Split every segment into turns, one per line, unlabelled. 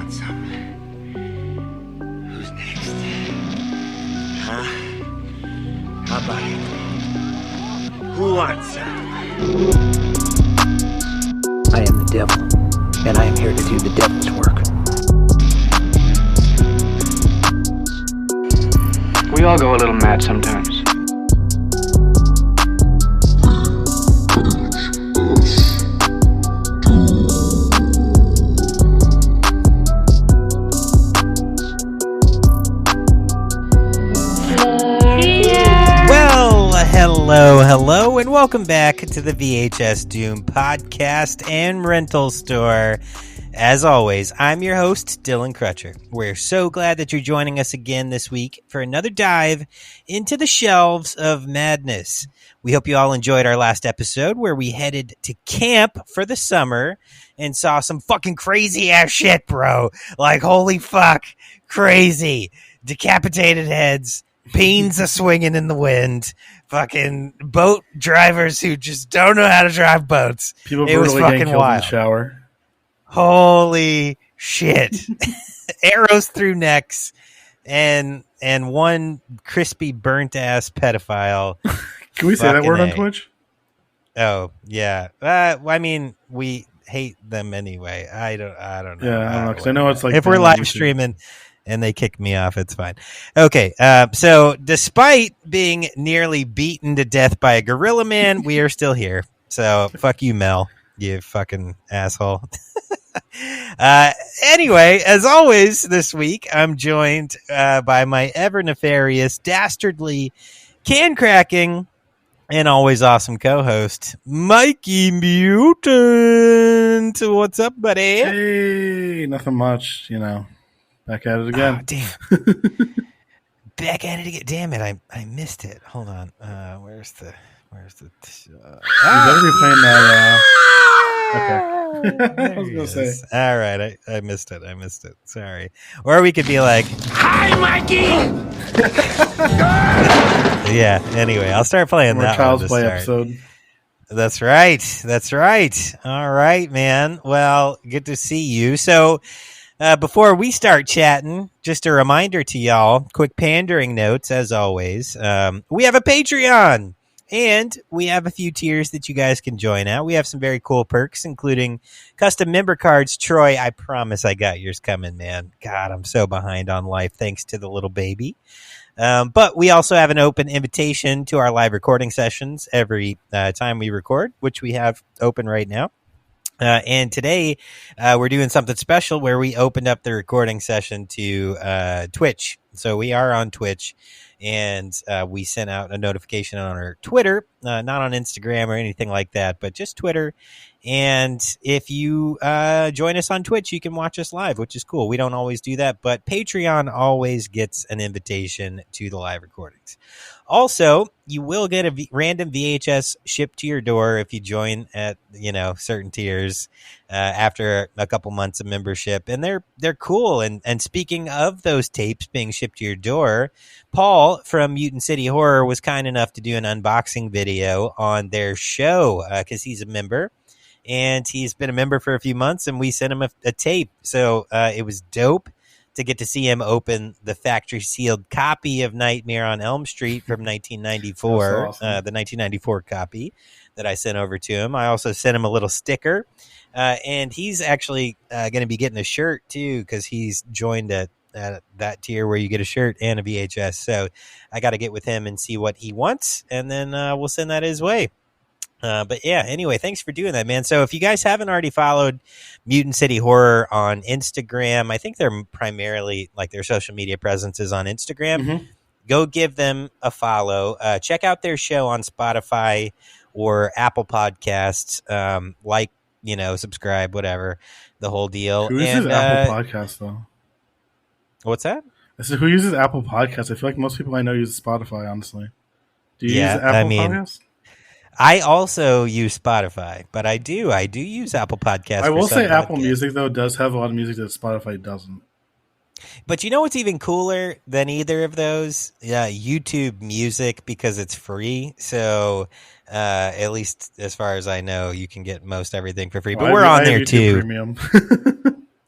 want some? Who's next? Huh? How about it? Who wants some?
I am the devil, and I am here to do the devil's work.
We all go a little mad sometimes.
Hello, and welcome back to the VHS Doom podcast and rental store. As always, I'm your host, Dylan Crutcher. We're so glad that you're joining us again this week for another dive into the shelves of madness. We hope you all enjoyed our last episode where we headed to camp for the summer and saw some fucking crazy ass shit, bro. Like, holy fuck, crazy. Decapitated heads, beans a swinging in the wind, fucking boat drivers who just don't know how to drive boats.
People
it was
brutally
fucking
getting killed
wild.
in the shower.
Holy shit. Arrows through necks and one crispy burnt ass pedophile.
Can we say that word on
A.
Twitch?
Oh, yeah. I mean, we hate them anyway. I don't know.
Yeah, I don't know, because I know it's like
if we're
on
live
YouTube.
streaming and they kick me off, it's fine. Okay, so despite being nearly beaten to death by a gorilla man, we are still here. So fuck you, Mel, you fucking asshole. Anyway, as always this week, I'm joined by my ever nefarious, dastardly, can-cracking, and always awesome co-host, Mikey Mutant. What's up, buddy?
Hey, nothing much, Back at it again.
Oh, damn. Back at it again. Damn it, I missed it. Hold on. Where's the
You better be playing that. Okay. I was going to say.
All right, I missed it. Sorry. Or we could be like,
Hi, Mikey!
yeah, anyway, I'll start playing
More
that
Child's
one to
Play
start.
episode.
That's right. All right, man. Well, good to see you. So, before we start chatting, just a reminder to y'all, quick pandering notes, as always. We have a Patreon, and we have a few tiers that you guys can join at. We have some very cool perks, including custom member cards. Troy, I promise I got yours coming, man. God, I'm so behind on life, thanks to the little baby. But we also have an open invitation to our live recording sessions every time we record, which we have open right now. And today we're doing something special where we opened up the recording session to Twitch. So we are on Twitch, and we sent out a notification on our Twitter, not on Instagram or anything like that, but just Twitter. And if you join us on Twitch, you can watch us live, which is cool. We don't always do that, but Patreon always gets an invitation to the live recordings. Also, you will get a random VHS shipped to your door if you join at, certain tiers after a couple months of membership. And they're cool. And speaking of those tapes being shipped to your door, Paul from Mutant City Horror was kind enough to do an unboxing video on their show because he's a member. And he's been a member for a few months, and we sent him a tape. So it was dope to get to see him open the factory-sealed copy of Nightmare on Elm Street from 1994,
Awesome.
The 1994 copy that I sent over to him. I also sent him a little sticker, and he's actually going to be getting a shirt, too, because he's joined at that tier where you get a shirt and a VHS. So I got to get with him and see what he wants, and then we'll send that his way. But yeah, anyway, thanks for doing that, man. So if you guys haven't already followed Mutant City Horror on Instagram, I think they're primarily, like, their social media presence is on Instagram.
Mm-hmm.
Go give them a follow. Check out their show on Spotify or Apple Podcasts. Subscribe, whatever, the whole deal.
Who uses Apple Podcasts, though?
What's that?
I said, who uses Apple Podcasts? I feel like most people I know use Spotify, honestly. Do you use Apple Podcasts?
I also use Spotify, but I do use Apple Podcasts.
I will say Apple
podcasts.
Music, though, does have a lot of music that Spotify doesn't.
But you know what's even cooler than either of those? Yeah, YouTube Music, because it's free. So at least as far as I know, you can get most everything for free. But we're on there too.
Premium.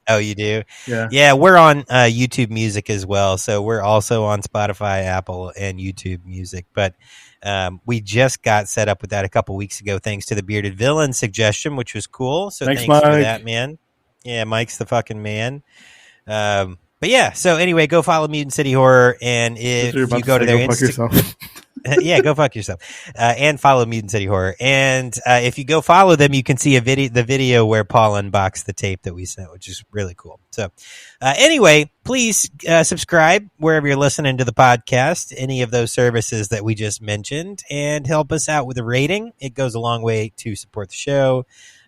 Oh, you do?
Yeah.
Yeah, we're on YouTube Music as well. So we're also on Spotify, Apple, and YouTube Music. But we just got set up with that a couple weeks ago, thanks to the Bearded Villain suggestion, which was cool. So
Thanks,
thanks for
Mike.
that, man. Yeah, Mike's the fucking man. But yeah, so anyway, go follow Mutant City Horror, and
That's what you're
if
about
you
to
go
say,
to their
go fuck
Instagram,
yourself.
yeah, go fuck yourself, and follow Mutant City Horror. And if you go follow them, you can see the video where Paul unboxed the tape that we sent, which is really cool. So anyway, please subscribe wherever you're listening to the podcast, any of those services that we just mentioned, and help us out with a rating. It goes a long way to support the show.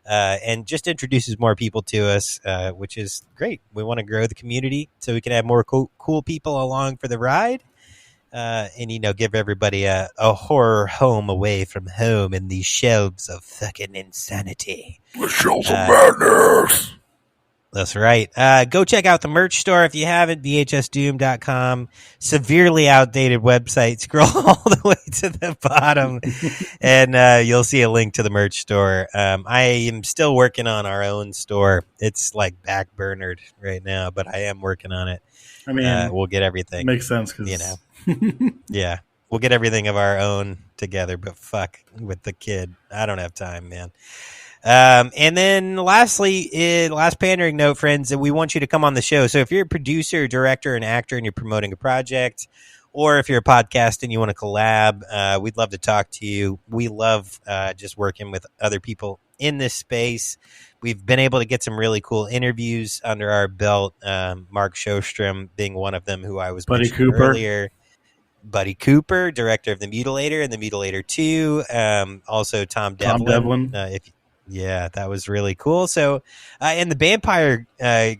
And just introduces more people to us, which is great. We want to grow the community so we can have more cool people along for the ride. And, give everybody a horror home away from home in these shelves of fucking insanity.
The shelves of madness.
That's right. Go check out the merch store if you haven't, vhsdoom.com. Severely outdated website. Scroll all the way to the bottom, and you'll see a link to the merch store. I am still working on our own store. It's like backburnered right now, but I am working on it.
I mean,
we'll get everything.
Makes sense because
yeah, we'll get everything of our own together. But fuck with the kid, I don't have time, man. And then lastly, last pandering note, friends, that we want you to come on the show. So if you're a producer, director, and actor, and you're promoting a project, or if you're a podcast and you want to collab, we'd love to talk to you. We love just working with other people in this space. We've been able to get some really cool interviews under our belt. Mark Sjostrom being one of them, who I was
Buddy
mentioning
Cooper
earlier. Buddy Cooper, director of The Mutilator and The Mutilator 2. Also Tom Devlin. Yeah, that was really cool. So, and the Vampire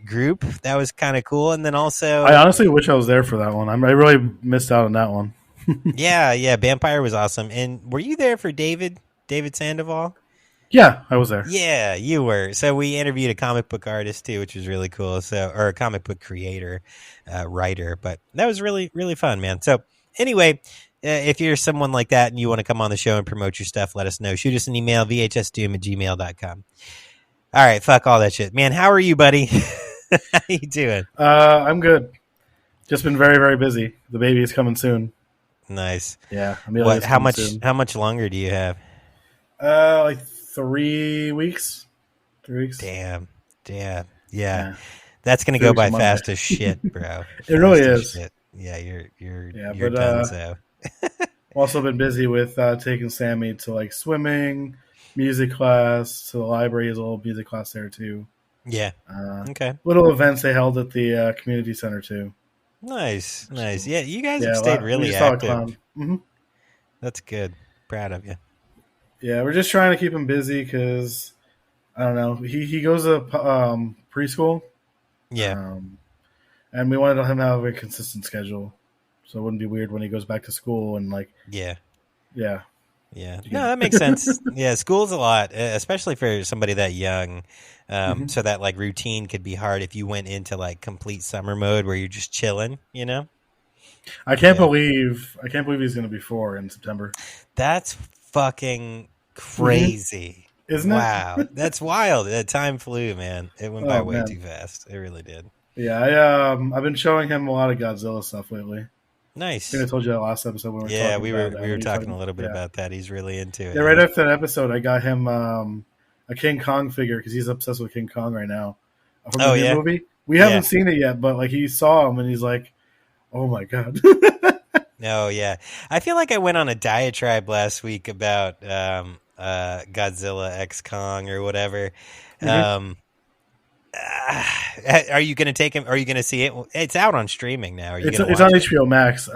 group, that was kind of cool. And then also,
I honestly wish I was there for that one. I really missed out on that one.
yeah, Vampire was awesome. And were you there for David Sandoval?
Yeah, I was there.
Yeah, you were. So we interviewed a comic book artist too, which was really cool. So, or a comic book creator, writer. But that was really, really fun, man. So anyway, if you're someone like that and you want to come on the show and promote your stuff, let us know. Shoot us an email, vhsdoom@gmail.com. All right, fuck all that shit. Man, how are you, buddy? How you doing?
I'm good. Just been very, very busy. The baby is coming soon.
Nice.
Yeah.
How much longer do you have?
Like 3 weeks. 3 weeks.
Damn. Yeah. That's going to go by fast as shit, bro.
It really is.
Shit. Yeah, you're done, so.
Also been busy with taking Sammy to like swimming, music class, to the library. Is a little music class there too.
Yeah. Okay.
Little events they held at the community center too.
Nice. Yeah, you guys have stayed really active.
Mm-hmm.
That's good. Proud of you.
Yeah, we're just trying to keep him busy because I don't know. He goes to preschool.
Yeah.
And we wanted him to have a consistent schedule, so it wouldn't be weird when he goes back to school and like.
Yeah.
Yeah.
No, that makes sense. Yeah, school's a lot, especially for somebody that young. So that like routine could be hard if you went into like complete summer mode where you're just chilling, you know?
I can't believe he's going to be 4 in September.
That's fucking crazy.
Isn't it?
Wow. That's wild. That time flew, man. It went by way too fast. It really did.
Yeah, I've been showing him a lot of Godzilla stuff lately.
Nice.
I think I told you that last episode when
we were talking a little bit about that. He's really into it.
Yeah, right after that episode, I got him a King Kong figure because he's obsessed with King Kong right now. From the new movie. We haven't seen it yet, but like he saw him and he's like, "Oh my god!"
Oh yeah, I feel like I went on a diatribe last week about Godzilla X Kong or whatever. Are you going to take him? Are you going to see it? It's out on streaming now.
It's on HBO Max.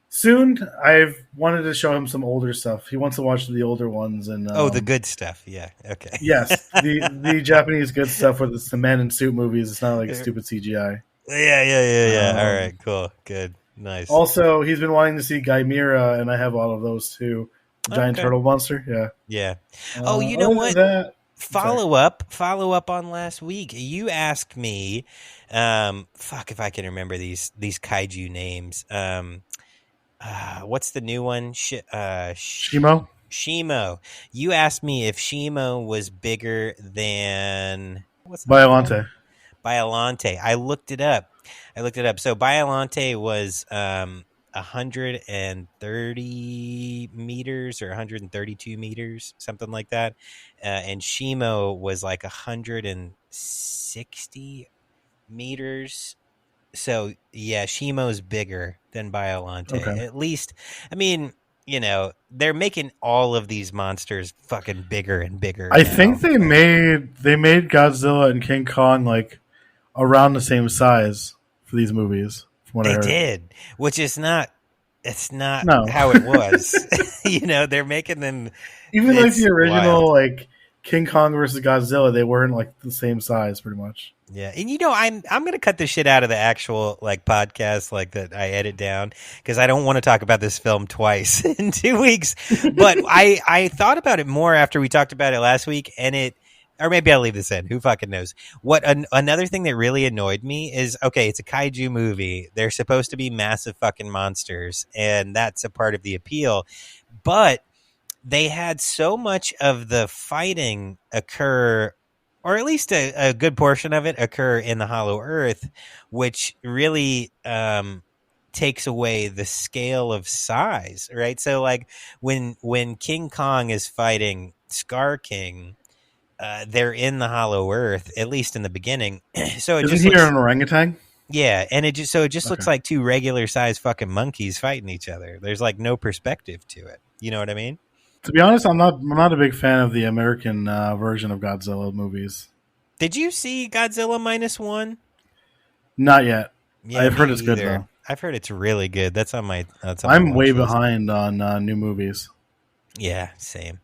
Soon. I've wanted to show him some older stuff. He wants to watch the older ones and
the good stuff. Yeah. Okay.
Yes, the Japanese good stuff where it's the men in suit movies. It's not like stupid CGI.
Yeah. All right. Cool. Good. Nice.
Also, he's been wanting to see Guymera, and I have all of those too. Giant turtle monster. Yeah.
Oh, you know what? Follow up on last week. You asked me, fuck if I can remember these kaiju names. What's the new one?
Shimo.
You asked me if Shimo was bigger than What's that
Biollante.
called? Biollante. I looked it up. So Biollante was 130 meters or 132 meters, something like that. And Shimo was like 160 meters. So yeah, Shimo's bigger than Biollante.
Okay.
At least, I mean, they're making all of these monsters fucking bigger and bigger.
I
now.
think they made Godzilla and King Kong like around the same size for these movies. From what I
They
heard.
did, which is not. It's not
No.
how it was. They're making them.
Even like
It's
the original
wild.
like King Kong versus Godzilla, they weren't like the same size, pretty much.
Yeah, and I'm gonna cut this shit out of the actual like podcast like that I edit down because I don't want to talk about this film twice in 2 weeks. But I thought about it more after we talked about it last week, and or maybe I'll leave this in. Who fucking knows? What another thing that really annoyed me is, okay, it's a kaiju movie. They're supposed to be massive fucking monsters, and that's a part of the appeal. But they had so much of the fighting occur, or at least a good portion of it occur in the Hollow Earth, which really takes away the scale of size, right? So like when King Kong is fighting Scar King, they're in the Hollow Earth, at least in the beginning. So it
Isn't
just
he
looks,
an orangutan?
yeah, and it just looks
Okay.
like two regular sized fucking monkeys fighting each other. There's like no perspective to it. You know what I mean?
To be honest, I'm not a big fan of the American version of Godzilla movies.
Did you see Godzilla -1?
Not yet.
Yeah,
I've heard
me
it's good
either.
though.
I've heard it's really good. That's on my.
I'm way
watch list.
behind on new movies.
Yeah, same.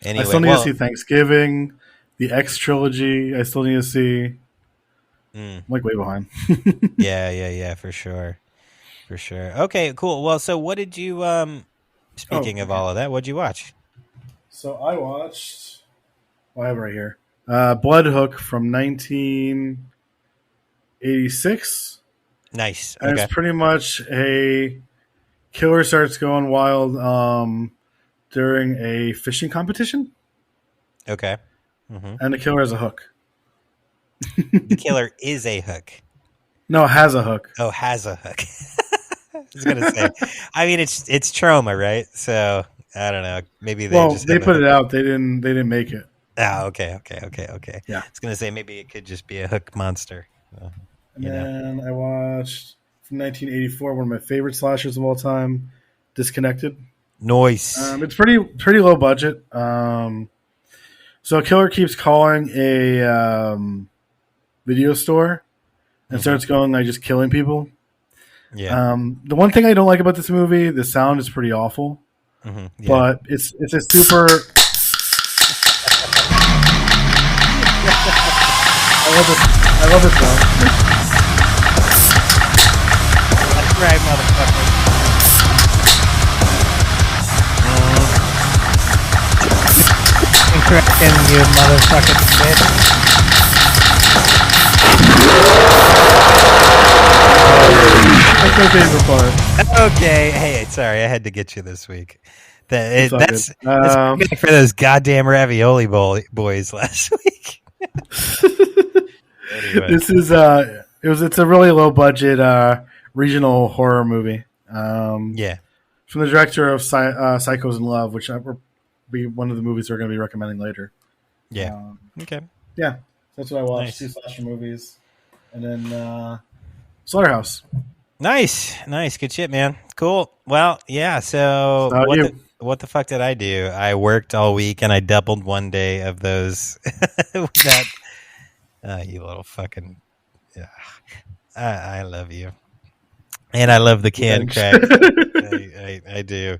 Anyway,
I still need to see Thanksgiving, the X trilogy. I still need to see. I'm like way behind.
yeah, for sure. Okay, cool. Well, so what did you? Speaking of all of that, what'd you watch?
So I watched. I have it right here. Blood Hook from 1986.
Nice.
And
Okay.
it's pretty much a killer starts going wild during a fishing competition.
Okay. Mm-hmm.
And the killer has a hook.
The killer is a hook.
No, has a hook.
Oh, has a hook. I was gonna say. I mean, it's trauma, right? So I don't know. Maybe
they put it out. They didn't make it.
Oh, okay.
Yeah.
I was gonna say maybe it could just be a hook monster.
And then I watched from 1984 one of my favorite slashers of all time, Disconnected.
Noise.
It's pretty low budget. So a killer keeps calling a video store and starts going like just killing people.
Yeah.
The one thing I don't like about this movie, the sound is pretty awful,
Yeah.
but it's a super. I love it though.
That's right, motherfucker. Cracking you motherfucking bitch.
That's my favorite part.
Okay, hey, sorry, I had to get you this week.
It's all
That's
good.
for those goddamn ravioli boys last week. Anyway.
This is it's a really low budget regional horror movie.
Yeah.
From the director of Psychos in Love, which will be one of the movies we're going to be recommending later.
Yeah. Okay.
Yeah, that's what I watched.
Nice.
2 slasher movies, and then Slaughterhouse.
Nice. Good shit, man. Cool. Well, yeah. So what the fuck did I do? I worked all week and I doubled one day of those. That you little fucking. Yeah. I love you, and I love the can crack. I do.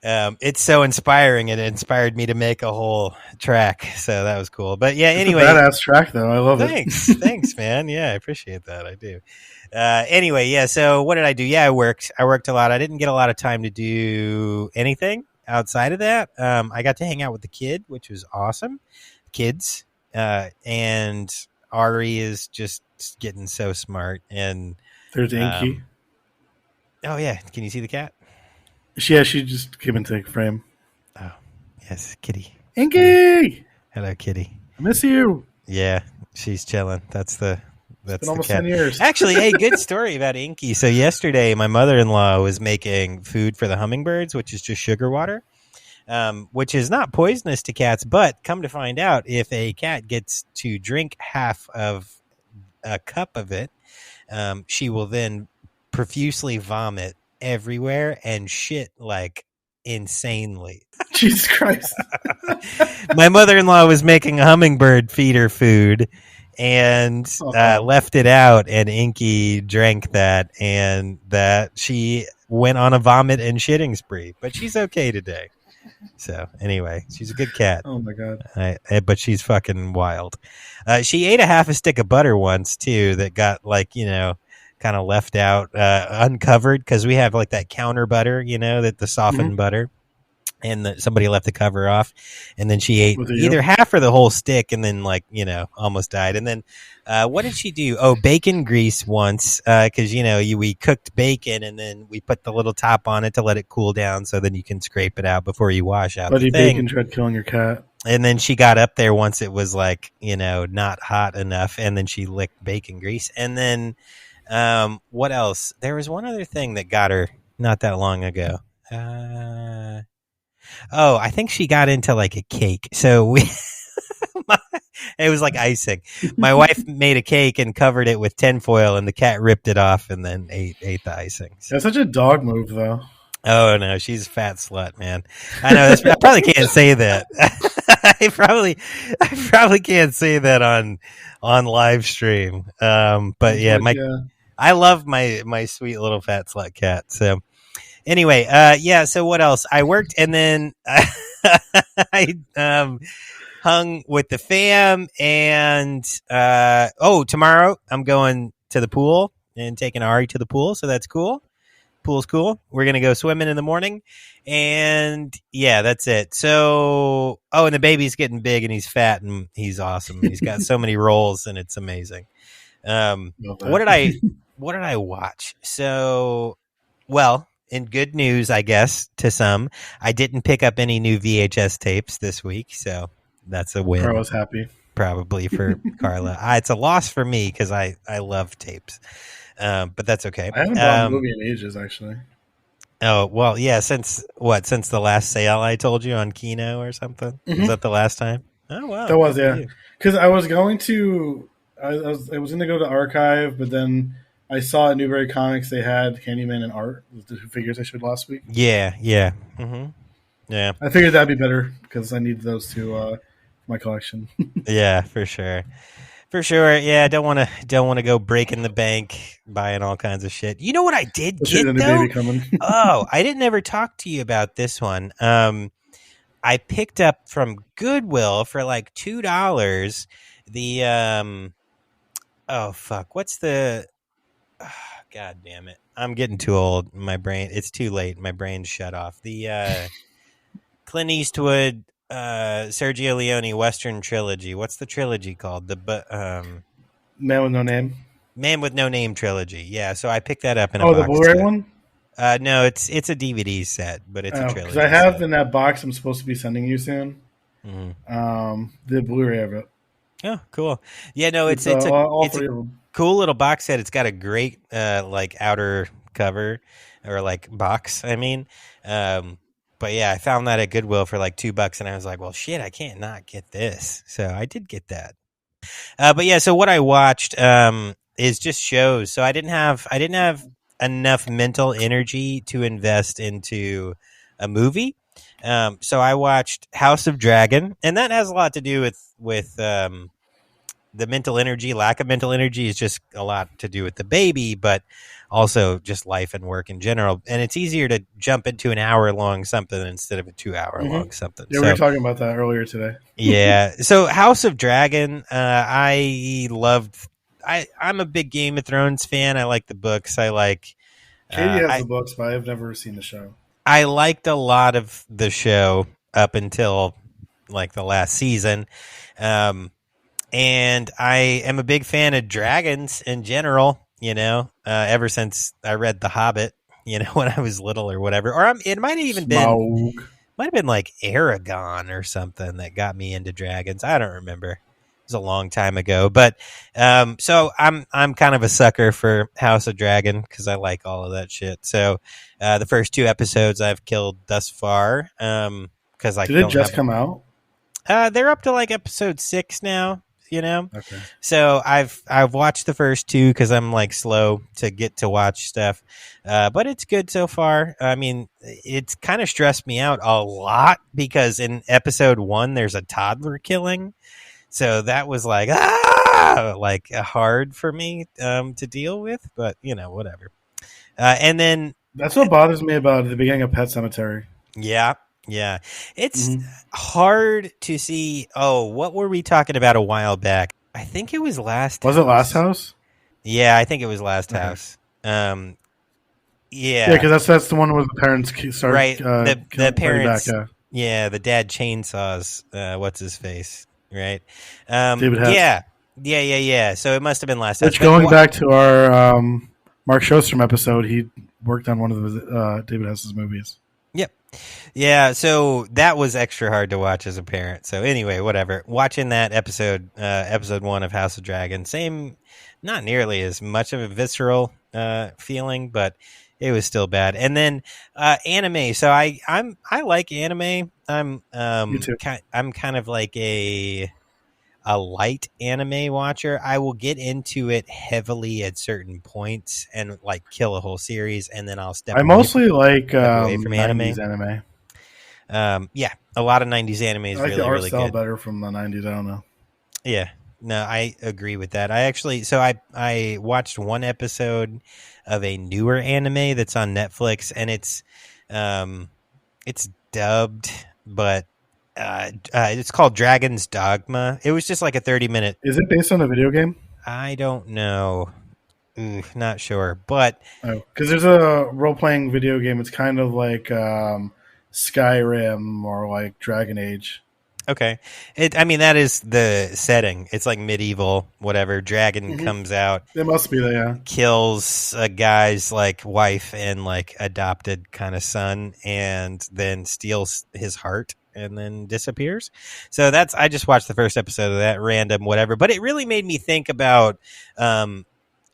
It's so inspiring. It inspired me to make a whole track, so that was cool. But yeah, anyway,
it's a badass track though. I love it.
Thanks, man. Yeah, I appreciate that. I do. Anyway, yeah. So what did I do? Yeah, I worked a lot. I didn't get a lot of time to do anything outside of that. I got to hang out with the kid, which was awesome. Kids, and Ari is just getting so smart. And
There's Inky.
Oh yeah, can you see the cat?
She just came into frame.
Oh yes, kitty.
Inky,
Hello, kitty.
I miss you.
Yeah, she's chilling. That's the
almost
cat.
10 years.
Actually, hey, good story about Inky. So yesterday, my mother-in-law was making food for the hummingbirds, which is just sugar water, which is not poisonous to cats. But come to find out, if a cat gets to drink half of a cup of it, she will then profusely vomit everywhere and shit like insanely.
Jesus Christ.
My mother-in-law was making a hummingbird feeder food and left it out, and Inky drank that, and that she went on a vomit and shitting spree, but she's okay today. So anyway, she's a good cat.
Oh my God.
But she's fucking wild. She ate a half a stick of butter once too that got kind of left out, uncovered, because we have like that counter butter, that the softened butter. And somebody left the cover off, and then she ate either half or the whole stick, and then almost died. And then what did she do? Oh, bacon grease once, because we cooked bacon, and then we put the little top on it to let it cool down, so then you can scrape it out before you wash out the thing.
Bacon tried killing your cat.
And then she got up there once it was not hot enough, and then she licked bacon grease. And then what else? There was one other thing that got her not that long ago. Oh, I think she got into like a cake. So it was like icing. My wife made a cake and covered it with tinfoil, and the cat ripped it off and then ate the icing. So.
That's such a dog move, though.
Oh no, she's a fat slut, man. I know. I probably can't say that. I probably can't say that on live stream. But yeah, I love my sweet little fat slut cat. So. Anyway, so what else? I worked, and then I hung with the fam, and tomorrow I'm going to the pool and taking Ari to the pool, so that's cool. Pool's cool. We're going to go swimming in the morning, and yeah, that's it. So, and the baby's getting big, and he's fat, and he's awesome. He's got so many roles, and it's amazing. What did I watch? So, well... In good news, I guess, to some, I didn't pick up any new VHS tapes this week, so that's a win.
Carla's happy.
Probably for Carla. It's a loss for me because I love tapes, but that's okay.
I haven't bought a movie in ages, actually.
Oh, well, yeah, since the last sale I told you on Kino or something? Mm-hmm. Was that the last time? Oh, wow.
That was, yeah. Because I was going to I was going to go to Archive, but then... I saw at Newberry Comics they had Candyman and Art, the two figures I showed last week.
Yeah. Mm-hmm. Yeah.
I figured that'd be better because I need those two for my collection.
Yeah, for sure. For sure. Yeah, I don't want to go breaking the bank buying all kinds of shit. You know what I did get though?
Baby coming.
Oh, I didn't ever talk to you about this one. I picked up from Goodwill for like $2 the oh fuck, what's the God damn it. I'm getting too old. My brain, it's too late. My brain's shut off. The Clint Eastwood, Sergio Leone Western trilogy. What's the trilogy called?
Man with No Name.
Man with No Name trilogy. Yeah, so I picked that up in a
box.
Oh,
the Blu-ray one?
No, it's a DVD set, but it's a trilogy.
Because I have in that box I'm supposed to be sending you soon.
Mm-hmm.
The Blu-ray of it.
Oh, cool. Yeah, no, it's a cool little box set. It's got a great outer cover or box. I mean, but yeah, I found that at Goodwill for like $2, and I was like, well, shit, I can't not get this. So I did get that. But yeah, so what I watched is just shows. So I didn't have enough mental energy to invest into a movie. So I watched House of Dragon, and that has a lot to do with the mental energy. Lack of mental energy is just a lot to do with the baby, but also just life and work in general. And it's easier to jump into an hour-long something instead of a 2-hour-long something.
Yeah, we were talking about that earlier today.
Yeah. So House of Dragon, I loved. I'm a big Game of Thrones fan. I like the books. I like.
Katie has the books, but I've never seen the show.
I liked a lot of the show up until the last season. And I am a big fan of dragons in general, ever since I read The Hobbit, when I was little or whatever. Or it might have even been like Aragon or something that got me into dragons. I don't remember. was a long time ago. But so I'm kind of a sucker for House of Dragon because I like all of that shit. So the first 2 episodes I've killed thus far because I
did it just come out?
They're up to like episode 6 now.
Okay.
So I've watched the first 2 because I'm like slow to get to watch stuff, but it's good so far. I mean, it's kind of stressed me out a lot because in episode 1 there's a toddler killing, so that was like hard for me to deal with. But whatever. And then
that's what bothers me about the beginning of Pet Sematary.
Yeah. It's hard to see. Oh, what were we talking about a while back? I think it was Last House.
Was it Last House?
Yeah, I think it was Last House. Yeah.
Yeah, because that's the one where the parents start
right. The parents.
Back,
yeah, the dad chainsaws. What's his face? Right.
David Hess.
Yeah. So it must have been Last House.
Which going back to our Mark Shostrom episode, he worked on one of the David Hess's movies.
Yep. Yeah, so that was extra hard to watch as a parent. So anyway, whatever. Watching that episode 1 of House of Dragon, same, not nearly as much of a visceral feeling, but it was still bad. And then anime. So I like anime.
Me too.
I'm kind of like a light anime watcher. I will get into it heavily at certain points and like kill a whole series, and then I'll step.
I mostly like
away from
90s anime.
Yeah, a lot of 90s anime is really,
the art
really
style
good.
Better from the 90s. I don't know.
Yeah, no, I agree with that. I watched one episode of a newer anime that's on Netflix, and it's dubbed, but it's called Dragon's Dogma. It was just like a 30-minute.
Is it based on a video game?
I don't know. Not sure, but
because there's a role-playing video game. It's kind of like Skyrim or like Dragon Age.
Okay. That is the setting. It's like medieval, whatever. Dragon comes out.
It must be there, yeah.
Kills a guy's like wife and like adopted kind of son, and then steals his heart and then disappears. So I just watched the first episode of that, random, whatever. But it really made me think about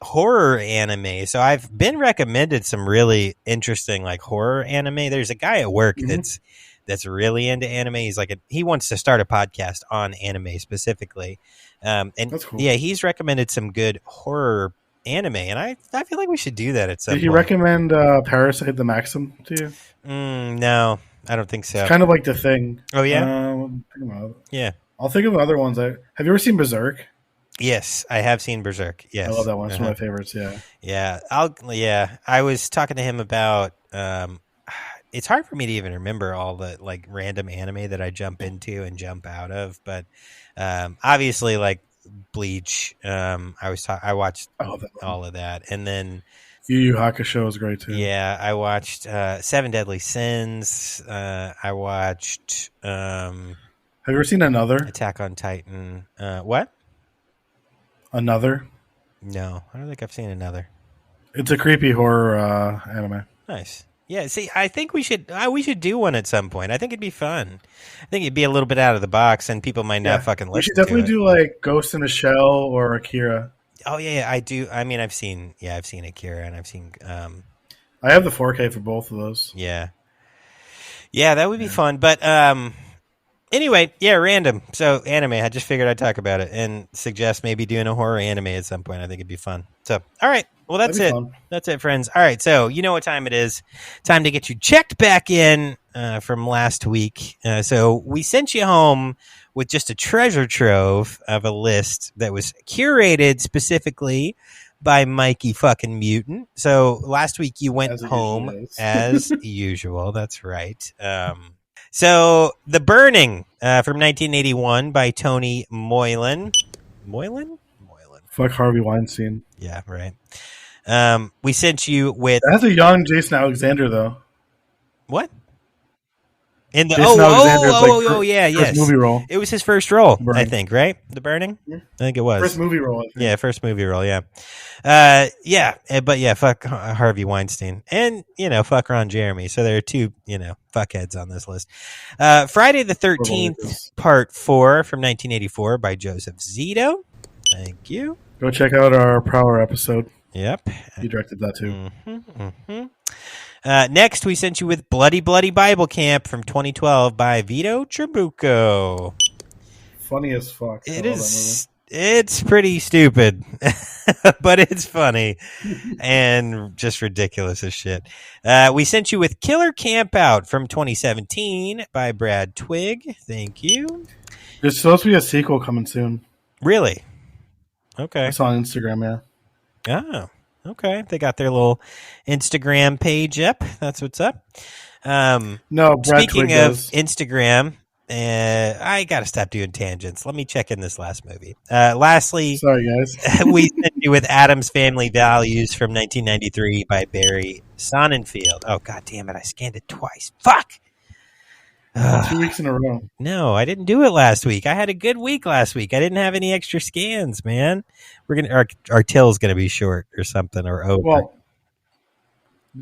horror anime. So I've been recommended some really interesting like horror anime. There's a guy at work that's really into anime. He's like he wants to start a podcast on anime specifically. And that's cool. Yeah, he's recommended some good horror anime, and I feel like we should do that at some point.
Did he recommend Parasite the Maxim to you?
No, I don't think so.
It's kind of like The Thing.
Oh, yeah? Yeah.
I'll think of other ones. Have you ever seen Berserk?
Yes, I have seen Berserk. Yes.
I love that one. It's one of my favorites, yeah.
Yeah. I was talking to him about it's hard for me to even remember all the like random anime that I jump into and jump out of, but obviously like Bleach, I watched all of that, and then
Yu Yu Hakusho is great too.
Yeah, I watched 7 Deadly Sins. I watched
have you ever seen Another?
Attack on Titan. What?
Another?
No, I don't think I've seen Another.
It's a creepy horror anime.
Nice. Yeah, see, I think we should do one at some point. I think it'd be fun. I think it'd be a little bit out of the box, and people might not fucking listen to it.
We should definitely do like Ghost in a Shell or Akira.
Oh yeah, I do. I mean, I've seen Akira, and I've seen.
I have the 4K for both of those.
Yeah, that would be fun. But anyway, random. So anime. I just figured I'd talk about it and suggest maybe doing a horror anime at some point. I think it'd be fun. So all right. Well, that's it. Fun. That's it, friends. All right, so you know what time it is. Time to get you checked back in from last week. So we sent you home with just a treasure trove of a list that was curated specifically by Mikey fucking Mutant. So last week you went home as usual. That's right. So The Burning from 1981 by Tony Moylan. Moylan?
Fuck Harvey Weinstein.
Yeah, right. We sent you with...
That's a young Jason Alexander, though.
What? In the
Jason Alexander's
yes,
first movie role.
It was his first role,
Burning.
I think, right? The Burning, I think it was
First movie role. I think.
Yeah, first movie role. Yeah, but yeah, fuck Harvey Weinstein, and fuck Ron Jeremy. So there are two fuckheads on this list. Friday the 13th, Part 4 from 1984 by Joseph Zito. Thank you.
Go check out our Prowler episode.
Yep,
he directed that too.
Next, we sent you with Bloody Bloody Bible Camp from 2012 by Vito Trabucco.
Funny as fuck.
It is. It's pretty stupid, but it's funny and just ridiculous as shit. We sent you with Killer Campout from 2017 by Brad Twigg. Thank you.
There's supposed to be a sequel coming soon.
Really? Okay.
I saw on Instagram, yeah.
Oh, okay. They got their little Instagram page up. That's what's up.
No, Brad
speaking
Twigg
of
does.
Instagram, I got to stop doing tangents. Let me check in this last movie. Lastly,
sorry guys,
we sent you with Adam's Family Values from 1993 by Barry Sonnenfeld. Oh, god damn it. I scanned it twice. Fuck.
2 weeks in a row.
No, I didn't do it last week. I had a good week last week. I didn't have any extra scans, man. Our till's gonna be short or something or over.
Well,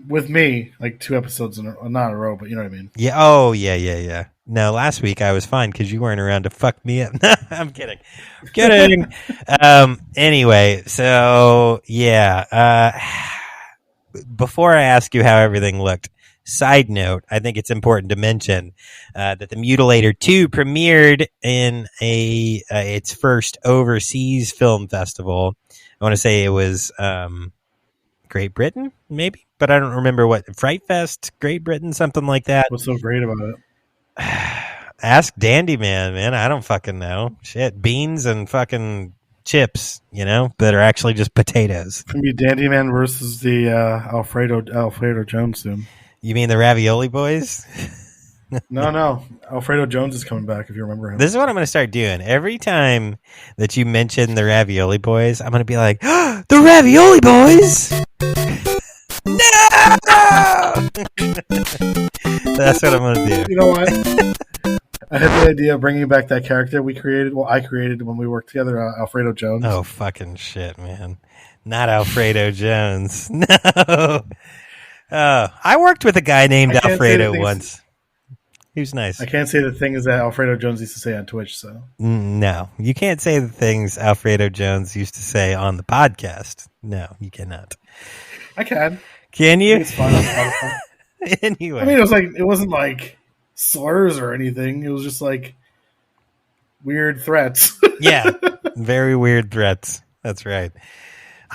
with me, like 2 episodes in a, not in a row, but you know what I mean.
Yeah. Oh, yeah. No, last week I was fine because you weren't around to fuck me up. I'm kidding. Anyway, so yeah. Before I ask you how everything looked, side note, I think it's important to mention that The Mutilator 2 premiered in its first overseas film festival. I want to say it was Great Britain, maybe, but I don't remember what. Fright Fest, Great Britain, something like that.
What's so great about it?
Ask Dandy Man. I don't fucking know. Shit, beans and fucking chips, that are actually just potatoes.
It's gonna be Dandy Man versus the Alfredo Jones soon.
You mean the Ravioli Boys?
No. Alfredo Jones is coming back, if you remember him.
This is what I'm going to start doing. Every time that you mention the Ravioli Boys, I'm going to be like, oh, the Ravioli Boys! No! That's what I'm going to do.
You know what? I had the idea of bringing back that character I created when we worked together, Alfredo Jones.
Oh, fucking shit, man. Not Alfredo Jones. No. I worked with a guy named Alfredo once. He was nice.
I can't say the things that Alfredo Jones used to say on Twitch, so.
No, you can't say the things Alfredo Jones used to say on the podcast. No, you cannot.
I can.
Can you?
It's fun.
Anyway.
I mean, it wasn't like slurs or anything. It was just like weird threats.
Yeah, very weird threats. That's right.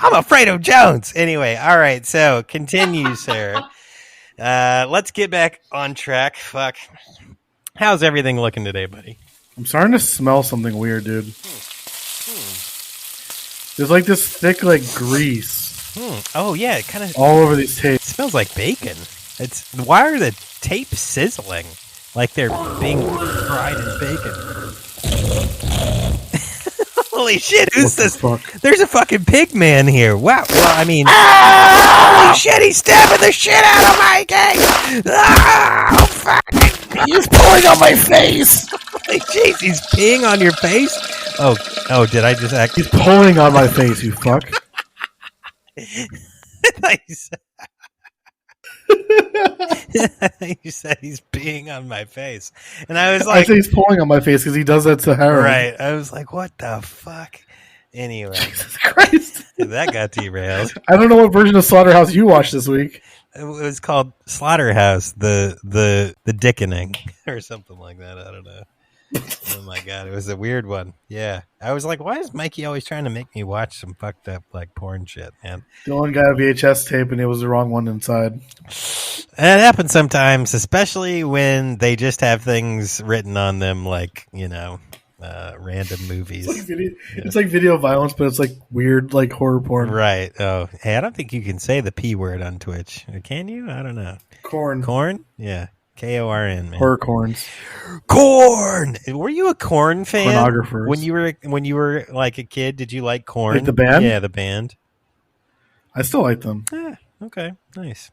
I'm Alfredo Jones. Anyway, all right, so continue, sir. Let's get back on track. Fuck. How's everything looking today, buddy?
I'm starting to smell something weird, dude. There's like this thick, like grease.
Oh yeah, it kind of
all over these tapes.
It smells like bacon. Why are the tapes sizzling like they're being fried in bacon? Holy shit! Who's this?
Fuck?
There's a fucking pig man here. Wow. Well, I mean, holy shit! He's stabbing the shit out of my cake. Oh fuck!
He's pulling on my face.
Holy jeez! He's peeing on your face. Oh! Did I just act?
He's pulling on my face. You fuck.
You said he's peeing on my face, and I was like,
I say he's pulling on my face because he does that to Harold.
Right? I was like, what the fuck? Anyway,
Jesus Christ,
that got derailed.
I don't know what version of Slaughterhouse you watched this week.
It was called Slaughterhouse, the Dickening, or something like that. I don't know. Oh my god, it was a weird one. Yeah, I was like, why is Mikey always trying to make me watch some fucked up like porn shit, man?
Dylan got a VHS tape and it was the wrong one inside.
That happens sometimes, especially when they just have things written on them, like random movies.
It's like video violence, but it's like weird, like horror porn.
Right. Oh, hey, I don't think you can say the P word on Twitch. Can you? I don't know.
Corn.
Yeah. Korn, man.
Horror corns.
Corn. Were you a Korn fan?
Pornographers.
When you were like a kid, did you like Korn?
Like the band?
Yeah, the band.
I still like them.
Yeah. Okay. Nice.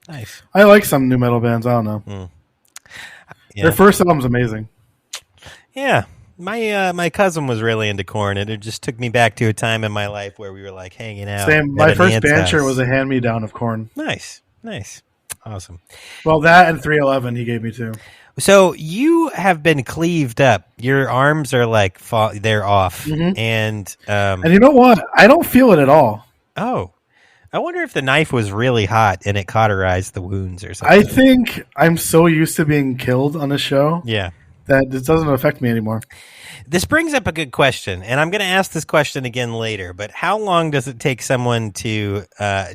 I like some new metal bands. I don't know. Their first album's amazing.
Yeah. My cousin was really into Korn, and it just took me back to a time in my life where we were like hanging out.
Same. My first band shirt was a hand-me-down of Korn.
Nice. Awesome.
Well, that and 311 he gave me too.
So you have been cleaved up. Your arms are like they're off, and
you know what? I don't feel it at all.
Oh, I wonder if the knife was really hot and it cauterized the wounds or something.
I think I'm so used to being killed on the show, that this doesn't affect me anymore.
This brings up a good question, and I'm going to ask this question again later. But how long does it take someone to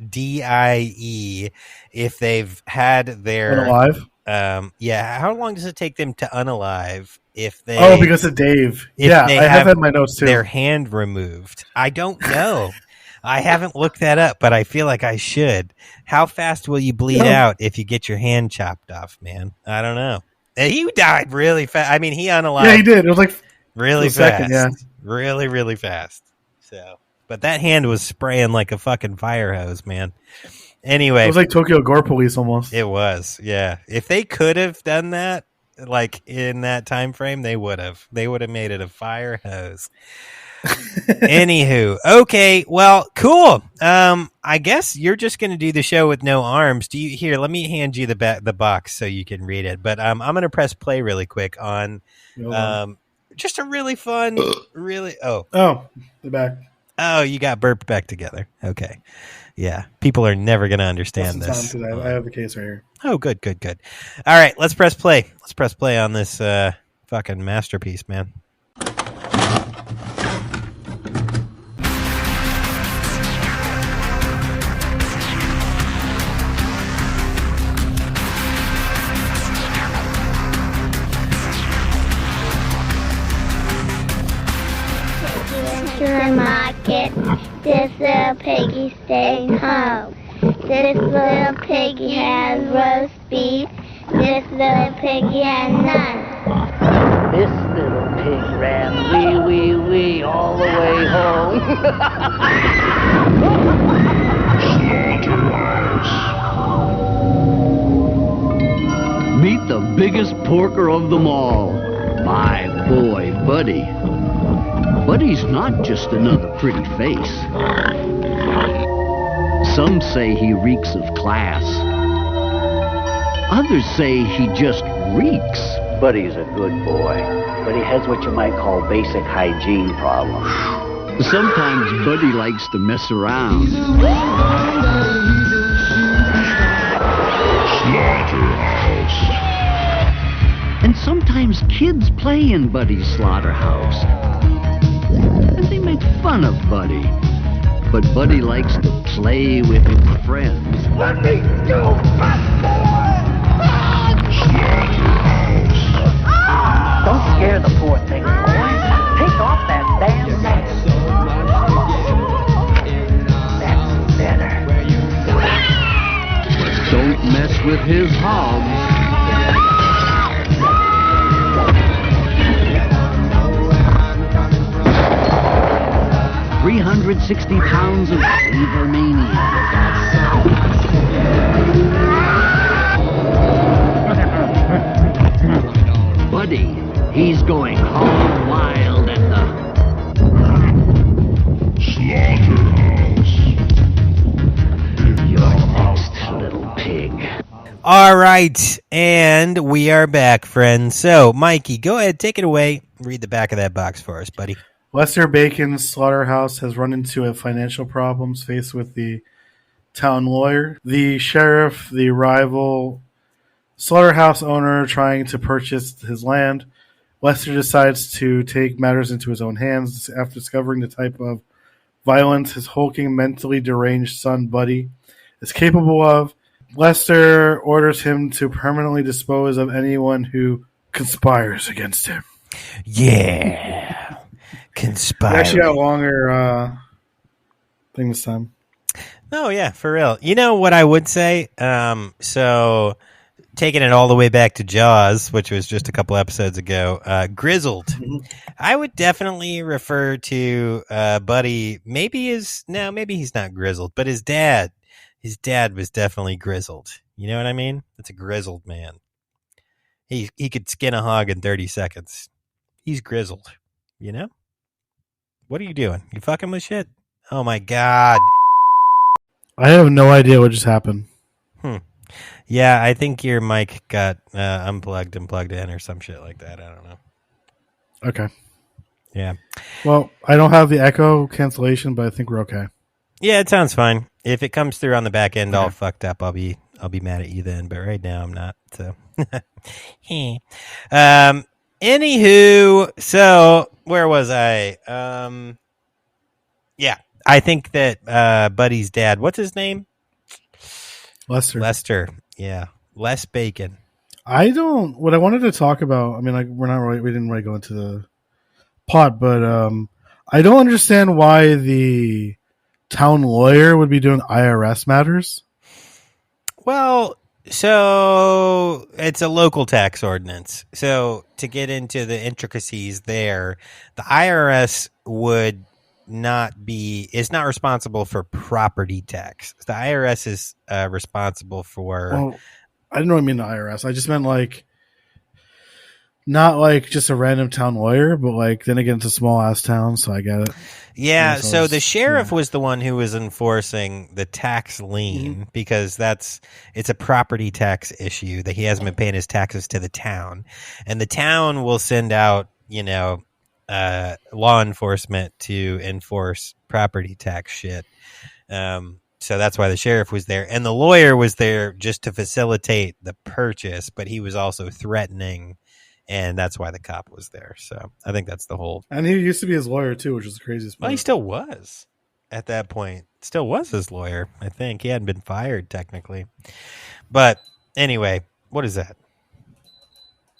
DIE if they've had their
unalive?
How long does it take them to unalive if they?
Oh, because of Dave. Yeah, I have had my notes too.
Their hand removed. I don't know. I haven't looked that up, but I feel like I should. How fast will you bleed out if you get your hand chopped off, man? I don't know. He died really fast. I mean, he unalived.
Yeah, he did. It was like
really fast. Really, really fast. So, but that hand was spraying like a fucking fire hose, man. Anyway,
it was like Tokyo Gore Police almost.
It was, yeah. If they could have done that, like in that time frame, they would have. They would have made it a fire hose. Anywho, okay, well, cool. I guess you're just going to do the show with no arms. Here? Let me hand you the box so you can read it. But I'm going to press play really quick on just a really fun, really.
The back.
Oh, you got burped back together. Okay. Yeah, people are never going to understand this.
I have the case right here.
Oh, good. All right, let's press play. Let's press play on this fucking masterpiece, man.
The market, this little piggy staying home. This little piggy has roast beef, this little piggy has none.
This little pig ran wee all the way home.
Slaughterhouse. Meet the biggest porker of them all, my boy Buddy. Buddy's not just another pretty face. Some say he reeks of class. Others say he just reeks.
Buddy's a good boy, but he has what you might call basic hygiene problems.
Sometimes Buddy likes to mess around. Slaughterhouse. And sometimes kids play in Buddy's slaughterhouse. And they make fun of Buddy. But Buddy likes to play with his friends.
Let me go, fat boy! Slaughterhouse.
Don't scare the poor thing, boy. Take off that damn mask. That's better.
But don't mess with his hogs. 360 pounds of flavor mania. Buddy, he's going hog wild at the Slaughterhouse. You're next, little pig.
All right, and we are back, friends. So, Mikey, go ahead, take it away. Read the back of that box for us, buddy.
Lester Bacon's slaughterhouse has run into financial problems faced with the town lawyer, the sheriff, the rival slaughterhouse owner trying to purchase his land. Lester decides to take matters into his own hands after discovering the type of violence his hulking, mentally deranged son, Buddy, is capable of. Lester orders him to permanently dispose of anyone who conspires against him.
Yeah. Conspire.
We actually got a longer thing this time.
Oh, yeah, for real. You know what I would say? So, taking it all the way back to Jaws, which was just a couple episodes ago, grizzled. Mm-hmm. I would definitely refer to Buddy. Maybe he's not grizzled, but his dad was definitely grizzled. You know what I mean? That's a grizzled man. he could skin a hog in 30 seconds. He's grizzled, you know? What are you doing? You fucking with shit? Oh my God.
I have no idea what just happened.
Yeah, I think your mic got unplugged and plugged in or some shit like that. I don't know.
Okay.
Yeah.
Well, I don't have the echo cancellation, but I think we're okay.
Yeah, it sounds fine. If it comes through on the back end all fucked up, I'll be mad at you then. But right now I'm not. So, anywho, so where was I? Yeah, I think that Buddy's dad. What's his name? Lester. Yeah, Les Bacon.
What I wanted to talk about. I mean, like we didn't really go into the plot, but I don't understand why the town lawyer would be doing IRS matters.
Well, so it's a local tax ordinance. So to get into the intricacies there, the IRS is not responsible for property tax. The IRS is responsible for.
Well, I didn't really mean the IRS. I just meant like not like just a random town lawyer, but like then again, it's a small ass town, so I get it.
Yeah, so the sheriff was the one who was enforcing the tax lien because it's a property tax issue that he hasn't been paying his taxes to the town, and the town will send out, law enforcement to enforce property tax shit. So that's why the sheriff was there, and the lawyer was there just to facilitate the purchase, but he was also threatening. And that's why the cop was there. So I think that's the whole.
And he used to be his lawyer too, which is the craziest part.
Well, he still was at that point. Still was his lawyer. I think he hadn't been fired technically. But anyway, what is that?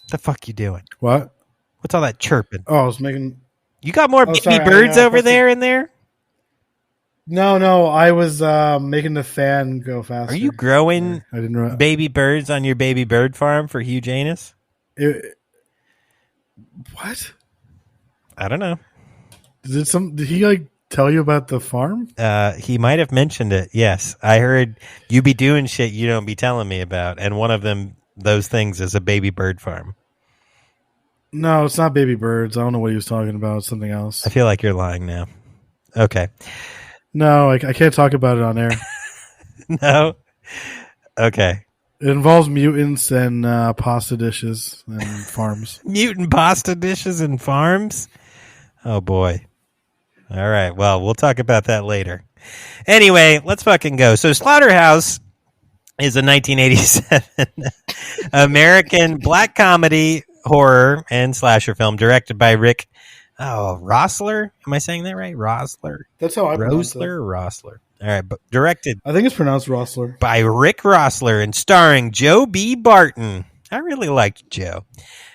The fuck you doing?
What?
What's all that chirping?
Oh, I was making.
You got more baby birds over there in there?
No. I was making the fan go faster.
Are you growing
I didn't
baby birds on your baby bird farm for Hugh Janus?
What?
I don't know.
Did he like tell you about the farm?
He might have mentioned it. Yes, I heard you be doing shit you don't be telling me about, and one of those things is a baby bird farm.
No, it's not baby birds. I don't know what he was talking about. It's something else.
I feel like you're lying now. Okay.
No, I can't talk about it on air.
No. Okay.
It involves mutants and pasta dishes and farms.
Mutant pasta dishes and farms? Oh, boy. All right. Well, we'll talk about that later. Anyway, let's fucking go. So Slaughterhouse is a 1987 American black comedy, horror, and slasher film directed by Rick Roessler. Am I saying that right? Roessler?
That's how I pronounce it.
Roessler. All right, but directed.
I think it's pronounced Roessler.
By Rick Roessler and starring Joe B. Barton. I really liked Joe.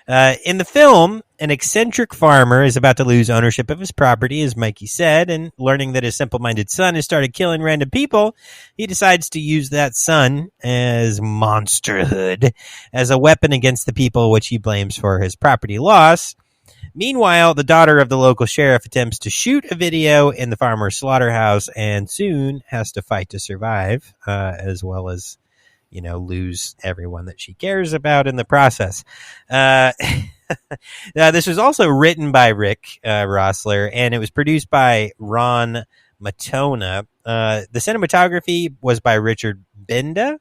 In the film, an eccentric farmer is about to lose ownership of his property, as Mikey said, and learning that his simple-minded son has started killing random people, he decides to use that son as monsterhood as a weapon against the people which he blames for his property loss. Meanwhile, the daughter of the local sheriff attempts to shoot a video in the farmer's slaughterhouse and soon has to fight to survive, as well as, lose everyone that she cares about in the process. This was also written by Rick Roessler, and it was produced by Ron Matona. The cinematography was by Richard Benda.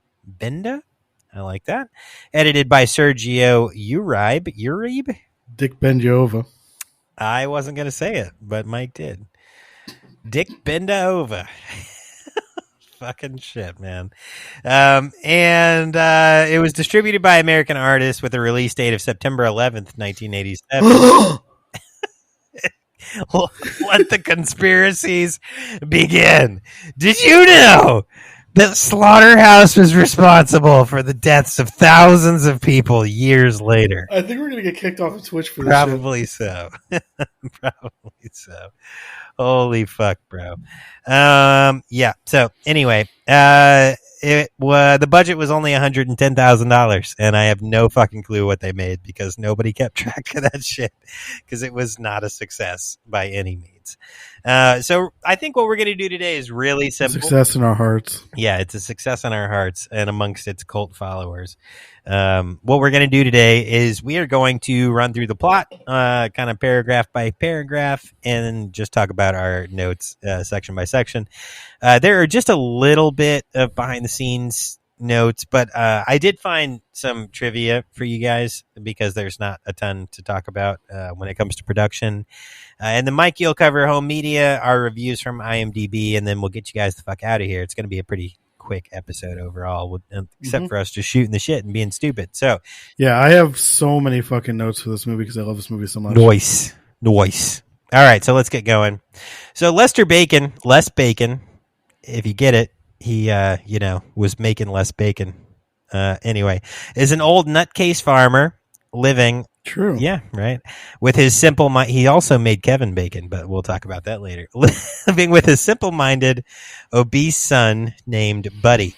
I like that. Edited by Sergio Uribe.
Dick Benjova.
I wasn't going to say it, but Mike did. Dick Bendaova. Fucking shit, man. And it was distributed by American Artists with a release date of September 11th, 1987. Let the conspiracies begin. Did you know that Slaughterhouse was responsible for the deaths of thousands of people years later?
I think we're going to get kicked off of Twitch for this.
Probably so. Probably so. Holy fuck, bro. Yeah. So anyway, the budget was only $110,000, and I have no fucking clue what they made because nobody kept track of that shit because it was not a success by any means. notes. So I think what we're going to do today is really simple.
Success in our hearts.
Yeah, it's a success in our hearts and amongst its cult followers. What we're going to do today is we are going to run through the plot, kind of paragraph by paragraph, and just talk about our notes section by section. There are just a little bit of behind the scenes notes, but I did find some trivia for you guys because there's not a ton to talk about when it comes to production. And then Mike, you'll cover home media, our reviews from IMDb, and then we'll get you guys the fuck out of here. It's going to be a pretty quick episode overall, except for us just shooting the shit and being stupid. So
yeah, I have so many fucking notes for this movie because I love this movie so much.
Noise. All right, so let's get going. So Lester Bacon, Les Bacon, if you get it, he was making less bacon. Anyway, is an old nutcase farmer living.
True.
Yeah, right. With his simple mind, he also made Kevin Bacon, but we'll talk about that later. Living with his simple-minded, obese son named Buddy.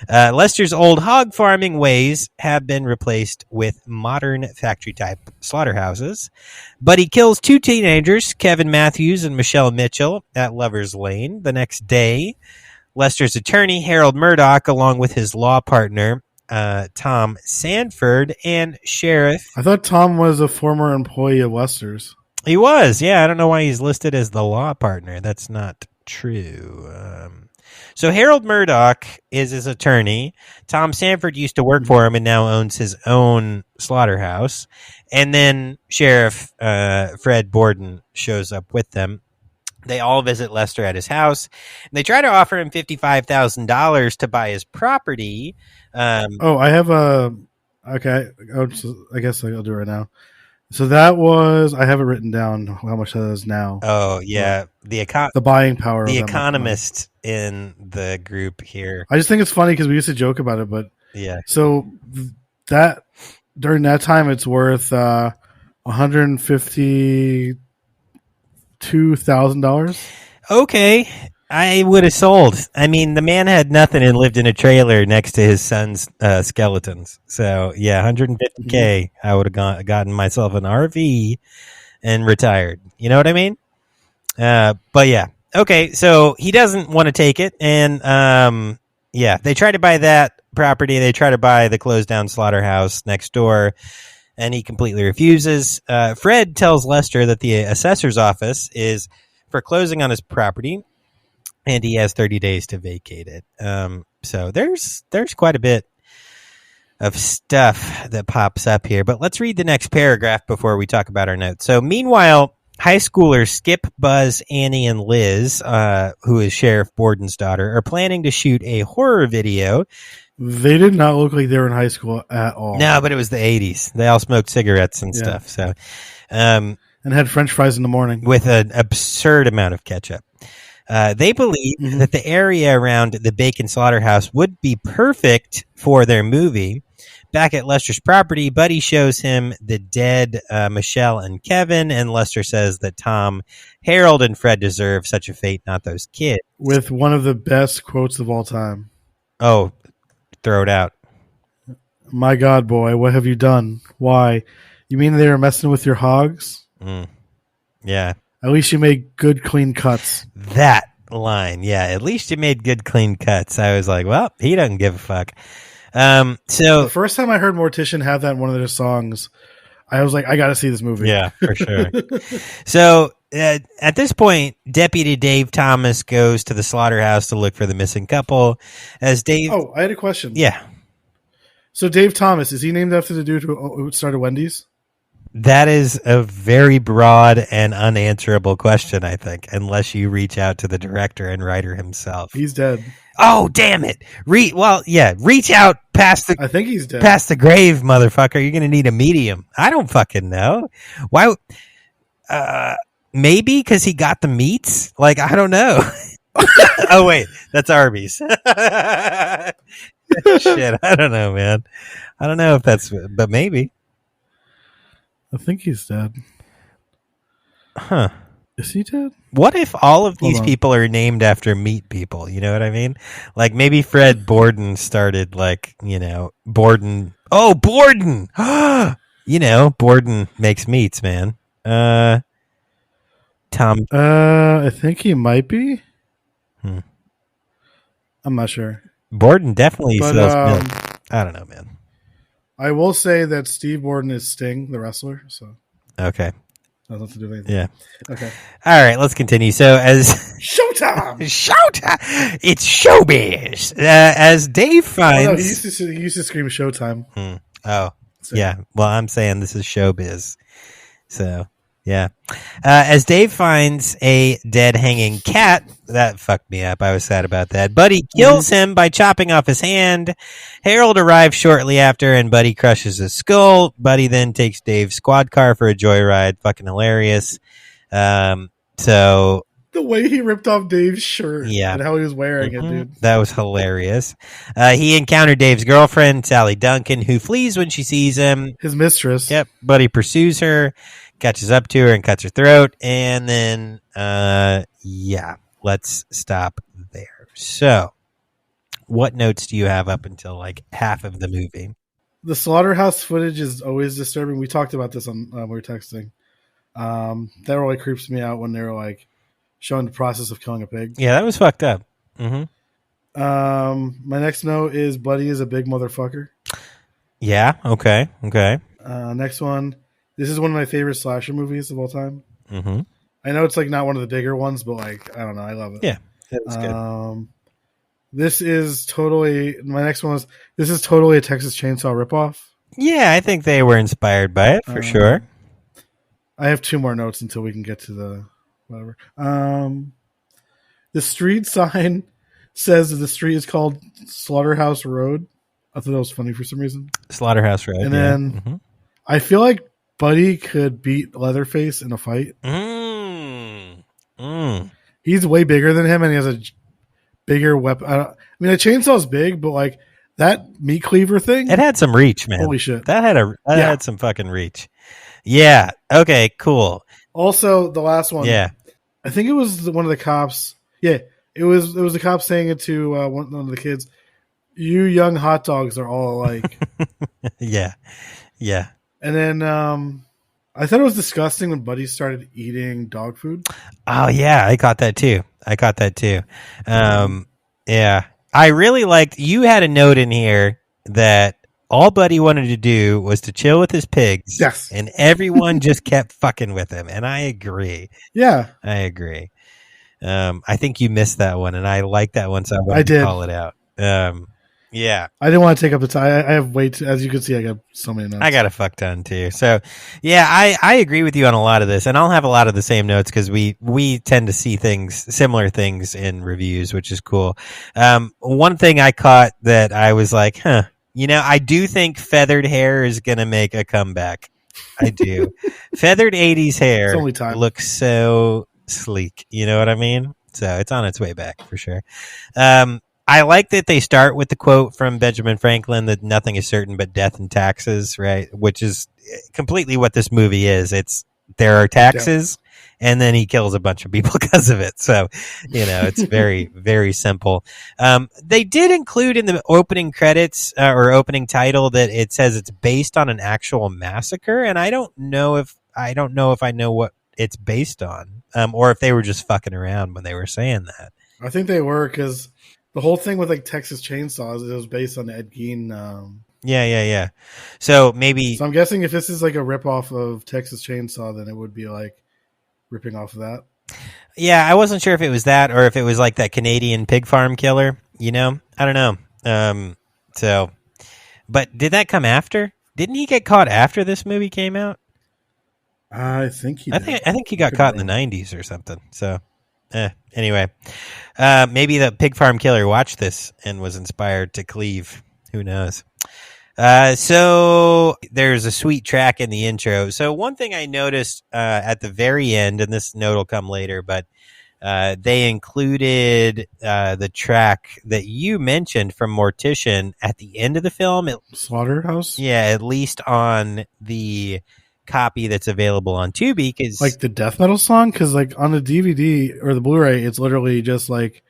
Lester's old hog farming ways have been replaced with modern factory-type slaughterhouses. Buddy kills two teenagers, Kevin Matthews and Michelle Mitchell, at Lover's Lane. The next day, Lester's attorney, Harold Murdoch, along with his law partner, Tom Sanford, and Sheriff.
I thought Tom was a former employee of Lester's.
He was, yeah. I don't know why he's listed as the law partner. That's not true. So Harold Murdoch is his attorney. Tom Sanford used to work for him and now owns his own slaughterhouse. And then Sheriff Fred Borden shows up with them. They all visit Lester at his house. And they try to offer him $55,000 to buy his property.
I have a... Okay, I guess I'll do it right now. So that was... I have it written down how much that is now.
Oh, yeah.
The buying power.
The economist in the group here.
I just think it's funny because we used to joke about it, but...
Yeah.
So that... During that time, it's worth $152,000.
Okay, I would have sold. I mean, the man had nothing and lived in a trailer next to his son's skeletons. So yeah, $150K. I would have gotten myself an RV and retired. You know what I mean? But yeah, okay. So he doesn't want to take it, and they try to buy that property. They try to buy the closed down slaughterhouse next door. And he completely refuses. Fred tells Lester that the assessor's office is foreclosing on his property, and he has 30 days to vacate it. So there's quite a bit of stuff that pops up here. But let's read the next paragraph before we talk about our notes. So meanwhile, high schoolers Skip, Buzz, Annie, and Liz, who is Sheriff Borden's daughter, are planning to shoot a horror video.
They did not look like they were in high school at all.
No, but it was the 80s. They all smoked cigarettes and stuff. So,
and had French fries in the morning
with an absurd amount of ketchup. They believe that the area around the Bacon Slaughterhouse would be perfect for their movie. Back at Lester's property, Buddy shows him the dead Michelle and Kevin, and Lester says that Tom, Harold, and Fred deserve such a fate, not those kids.
With one of the best quotes of all time.
Oh, throw it out.
My God, boy, what have you done? Why? You mean they were messing with your hogs?
Yeah.
At least you made good, clean cuts.
That line, yeah. At least you made good, clean cuts. I was like, well, he doesn't give a fuck. So
the first time I heard Mortician have that in one of their songs, I was like, I got to see this movie.
Yeah, for sure. So at this point, Deputy Dave Thomas goes to the slaughterhouse to look for the missing couple. As Dave,
I had a question.
Yeah.
So Dave Thomas, is he named after the dude who started Wendy's?
That is a very broad and unanswerable question, I think, unless you reach out to the director and writer himself.
He's dead.
Oh, damn it. Reach out past the...
I think he's dead.
Past the grave, motherfucker. You're going to need a medium. I don't fucking know. Why? Maybe because he got the meats? Like, I don't know. Oh, wait. That's Arby's. Shit, I don't know, man. I don't know if that's... But maybe.
I think he's dead.
Huh.
Is he dead?
What if all of these people are named after meat people? You know what I mean? Like maybe Fred Borden started like, Borden. Oh, Borden! Borden makes meats, man. Tom?
I think he might be.
Hmm.
I'm not sure.
Borden definitely
But,
sells milk. I don't know, man.
I will say that Steve Borden is Sting, the wrestler. So
Okay.
that has nothing to do with anything.
Yeah.
Okay.
All right, let's continue. So as
Showtime.
Showtime, it's showbiz. As Dave
Oh, no,
finds,
he used to scream Showtime.
Oh,
So-
yeah. Well, I'm saying this is showbiz. So, yeah. As Dave finds a dead hanging cat, that fucked me up. I was sad about that. Buddy kills him by chopping off his hand. Harold arrives shortly after, and Buddy crushes his skull. Buddy then takes Dave's squad car for a joyride. Fucking hilarious. So
the way he ripped off Dave's shirt
Yeah.
and how he was wearing it, dude.
that was hilarious. He encountered Dave's girlfriend, Sally Duncan, who flees when she sees him.
His mistress.
Yep. Buddy pursues her, catches up to her, and cuts her throat. And then, yeah, let's stop there. So, what notes do you have up until like half of the movie?
The slaughterhouse footage is always disturbing. We talked about this on we were texting. That really creeps me out when they were like showing the process of killing a pig.
Yeah, that was fucked up. Mm-hmm.
My next note is Buddy is a big motherfucker.
Yeah. Okay. Okay.
Next one. This is one of my favorite slasher movies of all time.
Mm-hmm.
I know it's like not one of the bigger ones, but like I don't know, I love it.
Yeah, it was good.
This is totally my next one is this is totally a Texas Chainsaw ripoff.
Yeah, I think they were inspired by it for sure.
I have two more notes until we can get to the whatever. The street sign says that the street is called Slaughterhouse Road. I thought that was funny for some reason.
Slaughterhouse Road.
And then I feel like Buddy could beat Leatherface in a fight. He's way bigger than him, and he has a bigger weapon. I mean, a chainsaw's big, but like that meat cleaver thing,
it had some reach, man.
Holy shit!
That had some fucking reach. Yeah. Okay. Cool.
Also, the last one.
Yeah.
I think it was one of the cops. Yeah, it was the cop saying it to one of the kids. You young hot dogs are all alike.
Yeah. Yeah.
And then I thought it was disgusting when Buddy started eating dog food.
Oh yeah, I caught that too. Yeah, I really liked. You had a note in here that all Buddy wanted to do was to chill with his pigs.
Yes,
and everyone just kept fucking with him, and I agree.
Yeah,
I agree. I think you missed that one, and I like that one, so I wanted to call it out. Yeah.
I didn't want to take up the time. I have way too, as you can see, I got so many notes.
I got a fuck ton too. So, yeah, I agree with you on a lot of this, and I'll have a lot of the same notes because we tend to see similar things in reviews, which is cool. One thing I caught that I was like, huh, I do think feathered hair is going to make a comeback. I do. Feathered 80s hair
It's only time.
looks so sleek. You know what I mean? So it's on its way back for sure. I like that they start with the quote from Benjamin Franklin that nothing is certain but death and taxes, right? Which is completely what this movie is. There are taxes, and then he kills a bunch of people because of it. So, it's very, very simple. They did include in the opening credits or opening title that it says it's based on an actual massacre, and I don't know if I know what it's based on, or if they were just fucking around when they were saying that.
I think they were because the whole thing with like Texas Chainsaws, it was based on Ed Gein.
Yeah. So maybe.
So I'm guessing if this is like a ripoff of Texas Chainsaw, then it would be like ripping off of that.
Yeah, I wasn't sure if it was that or if it was like that Canadian pig farm killer. I don't know. But did that come after? Didn't he get caught after this movie came out?
I think he.
I think he got caught in the 90s or something. So. Anyway, maybe the pig farm killer watched this and was inspired to cleave. Who knows? So there's a sweet track in the intro. So one thing I noticed at the very end, and this note will come later, but they included the track that you mentioned from Mortician at the end of the film.
Slaughterhouse?
Yeah, at least on the copy that's available on Tubi, because
like the death metal song, because like on the DVD or the Blu-ray it's literally just like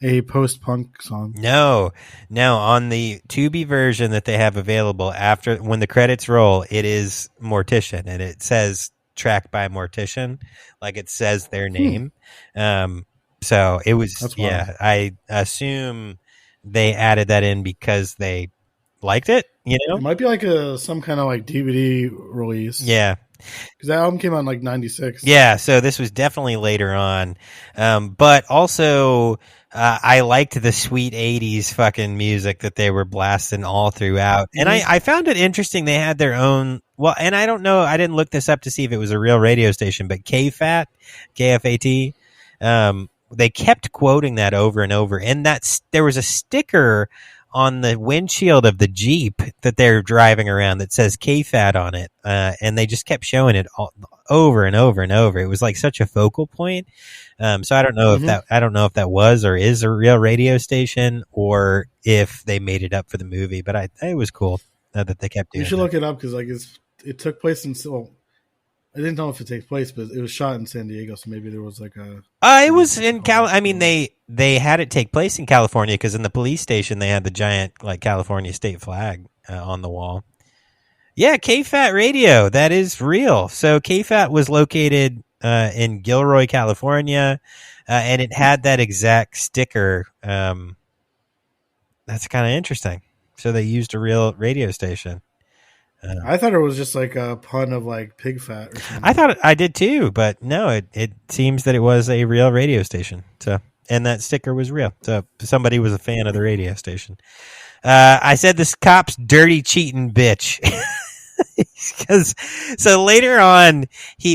a post-punk song.
No, on the Tubi version that they have available, after when the credits roll, it is Mortician, and it says track by mortician, like it says their name. So it was,
That's wild.
yeah, I assume they added that in because they liked it, you know?
It might be like some kind of like DVD release.
Yeah.
Because that album came out in like 96.
Yeah, so this was definitely later on. But also, I liked the sweet 80s fucking music that they were blasting all throughout. And I found it interesting. They had their own, well, and I don't know, I didn't look this up to see if it was a real radio station, but KFAT, KFAT, they kept quoting that over and over. And there was a sticker on the windshield of the Jeep that they're driving around that says KFAT on it. And they just kept showing it over and over and over. It was like such a focal point. So I don't know if that was or is a real radio station or if they made it up for the movie, but it was cool that they kept doing it.
You should look it up because like it took place in, well, I didn't know if it takes place, but it was shot in San Diego, so maybe there was like a.
It was in I mean, they had it take place in California because in the police station they had the giant like California state flag on the wall. Yeah, KFAT radio, that is real. So KFAT was located in Gilroy, California, and it had that exact sticker. That's kind of interesting. So they used a real radio station.
I thought it was just like a pun of like pig fat or something.
I thought I did too, but no, it seems that it was a real radio station. So, and that sticker was real. So somebody was a fan of the radio station. I said this cop's dirty cheating bitch. So later on,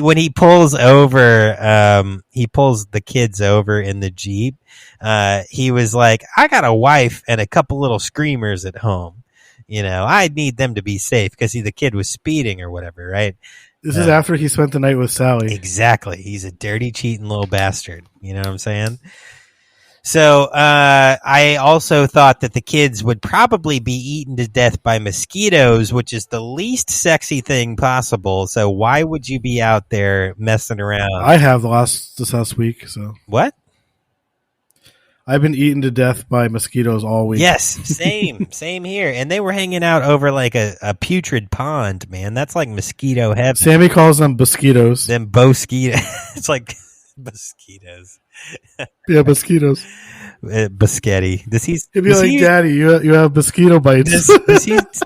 when he pulls over, he pulls the kids over in the Jeep. He was like, I got a wife and a couple little screamers at home. You know, I need them to be safe because the kid was speeding or whatever, right?
This is after he spent the night with Sally.
Exactly. He's a dirty, cheating little bastard. You know what I'm saying? So I also thought that the kids would probably be eaten to death by mosquitoes, which is the least sexy thing possible. So why would you be out there messing around?
I have this last week. So
what?
I've been eaten to death by mosquitoes all week.
Yes, same here. And they were hanging out over like a putrid pond, man. That's like mosquito heaven.
Sammy calls them mosquitoes.
Them mosquitoes. It's like mosquitoes.
Yeah, mosquitoes.
Biscotti.
He'd be like, Daddy, you have mosquito bites.